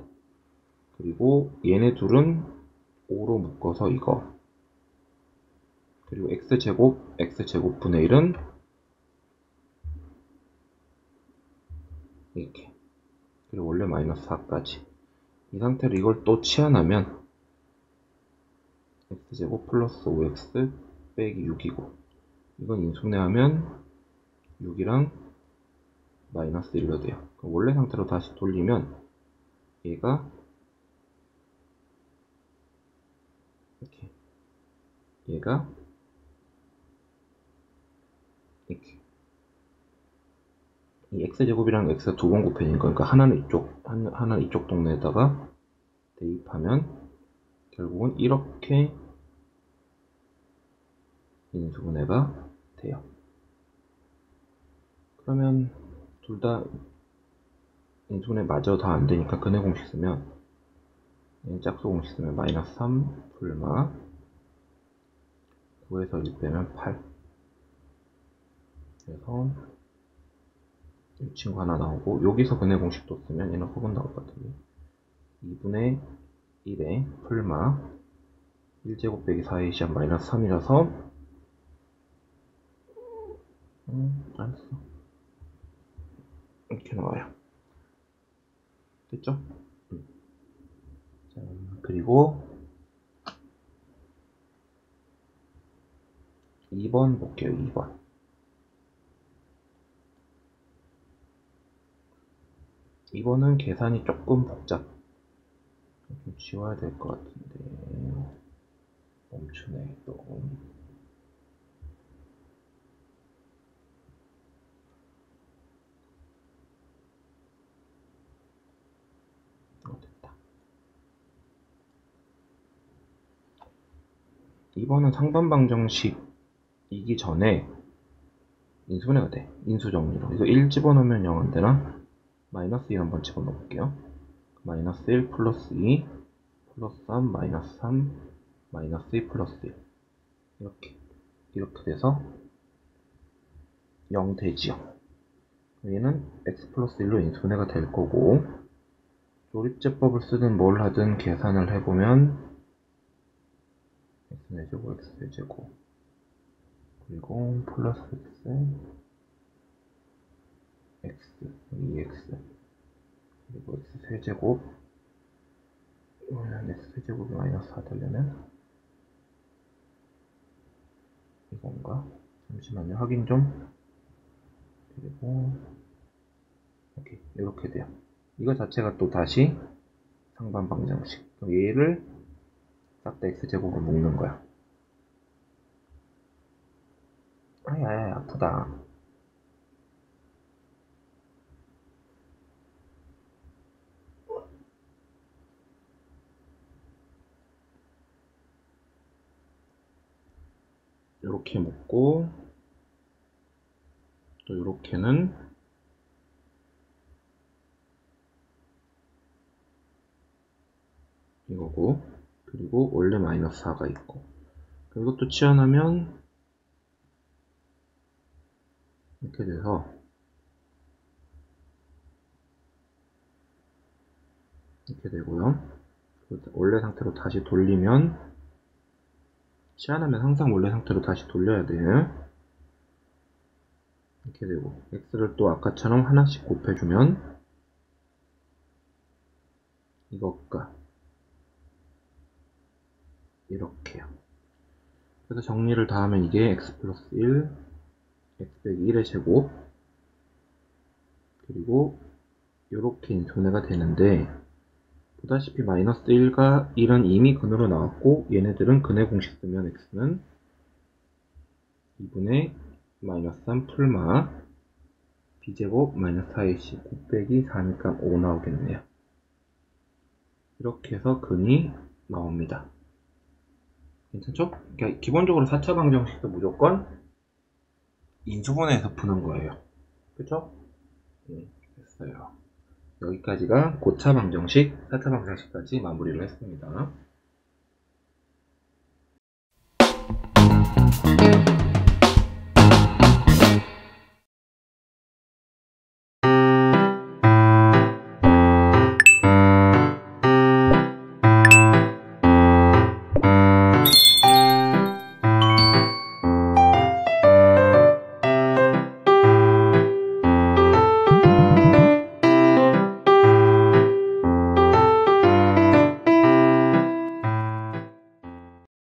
그리고 얘네 둘은 5로 묶어서 이거. 그리고 x제곱분의 1은 이렇게. 그리고 원래 마이너스 4까지. 이 상태로 이걸 또 치환하면 x제곱 플러스 5x 빼기 6이고, 이건 인수분해하면 6이랑 마이너스 1로 돼요. 그럼 원래 상태로 다시 돌리면 얘가 이렇게, 얘가 이렇게. 이 x제곱이랑 x가 두 번 곱해진 거니까 하나는 이쪽 동네에다가 대입하면 결국은 이렇게 인수분해가 돼요. 그러면 둘 다 인수분해 마저 다 안 되니까 근해 공식 쓰면, 짝수 공식 쓰면 마이너스 3 불마 9에서 1 빼면 8. 그래서 이 친구 하나 나오고, 여기서 근해 공식도 쓰면 얘는 허분 나올 것 같은데 2분의 1에 풀마 1제곱 빼기 4의 시합 마이너스 3이라서 알았어. 이렇게 나와요. 됐죠? 자, 그리고 2번 볼게요. 2번. 2번은 계산이 조금 복잡. 좀 지워야 될 것 같은데. 멈추네, 또. 됐다. 2번은 상반방정식이기 전에 인수분해가 돼. 인수정리로. 이거 1 집어넣으면 0 안 되나? 마이너스 1 한번 집어넣을게요. 마이너스 1 플러스 2 플러스 3 마이너스 3 마이너스 2 플러스 1. 이렇게 돼서 0 되지요. 얘는 x 플러스 1로 인수분해가 될 거고, 조립제법을 쓰든 뭘 하든 계산을 해보면 x제곱 x제곱 그리고 플러스 x 2x 그리고 x 세제곱, x 세제곱이 마이너스 4 되려면 이건가? 잠시만요, 확인 좀. 그리고 이렇게 돼요. 이거 자체가 또 다시 상반방정식. 그럼 얘를 싹 다 x제곱으로 묶는 거야. 아야, 아프다. 이렇게 묶고, 또 이렇게는 이거고, 그리고 원래 마이너스 4가 있고, 그리고 또 치환하면 이렇게 돼서 이렇게 되고요. 원래 상태로 다시 돌리면 치환하면 항상 원래 상태로 다시 돌려야 돼. 이렇게 되고 x를 또 아까처럼 하나씩 곱해주면 이것과 이렇게요. 그래서 정리를 다 하면 이게 x 플러스 1, x 빼기 1의 제곱, 그리고 이렇게 인수분해가 되는데, 보다시피 마이너스 1과 1은 이미 근으로 나왔고, 얘네들은 근의 공식 쓰면 x는 2분의 마이너스 3 풀마 b제곱 마이너스 4ac 9 빼기 4니까 5 나오겠네요. 이렇게 해서 근이 나옵니다. 괜찮죠? 그러니까 기본적으로 4차 방정식도 무조건 인수분해해서 푸는 거예요. 그쵸? 됐어요. 여기까지가 고차 방정식, 4차 방정식까지 마무리를 했습니다.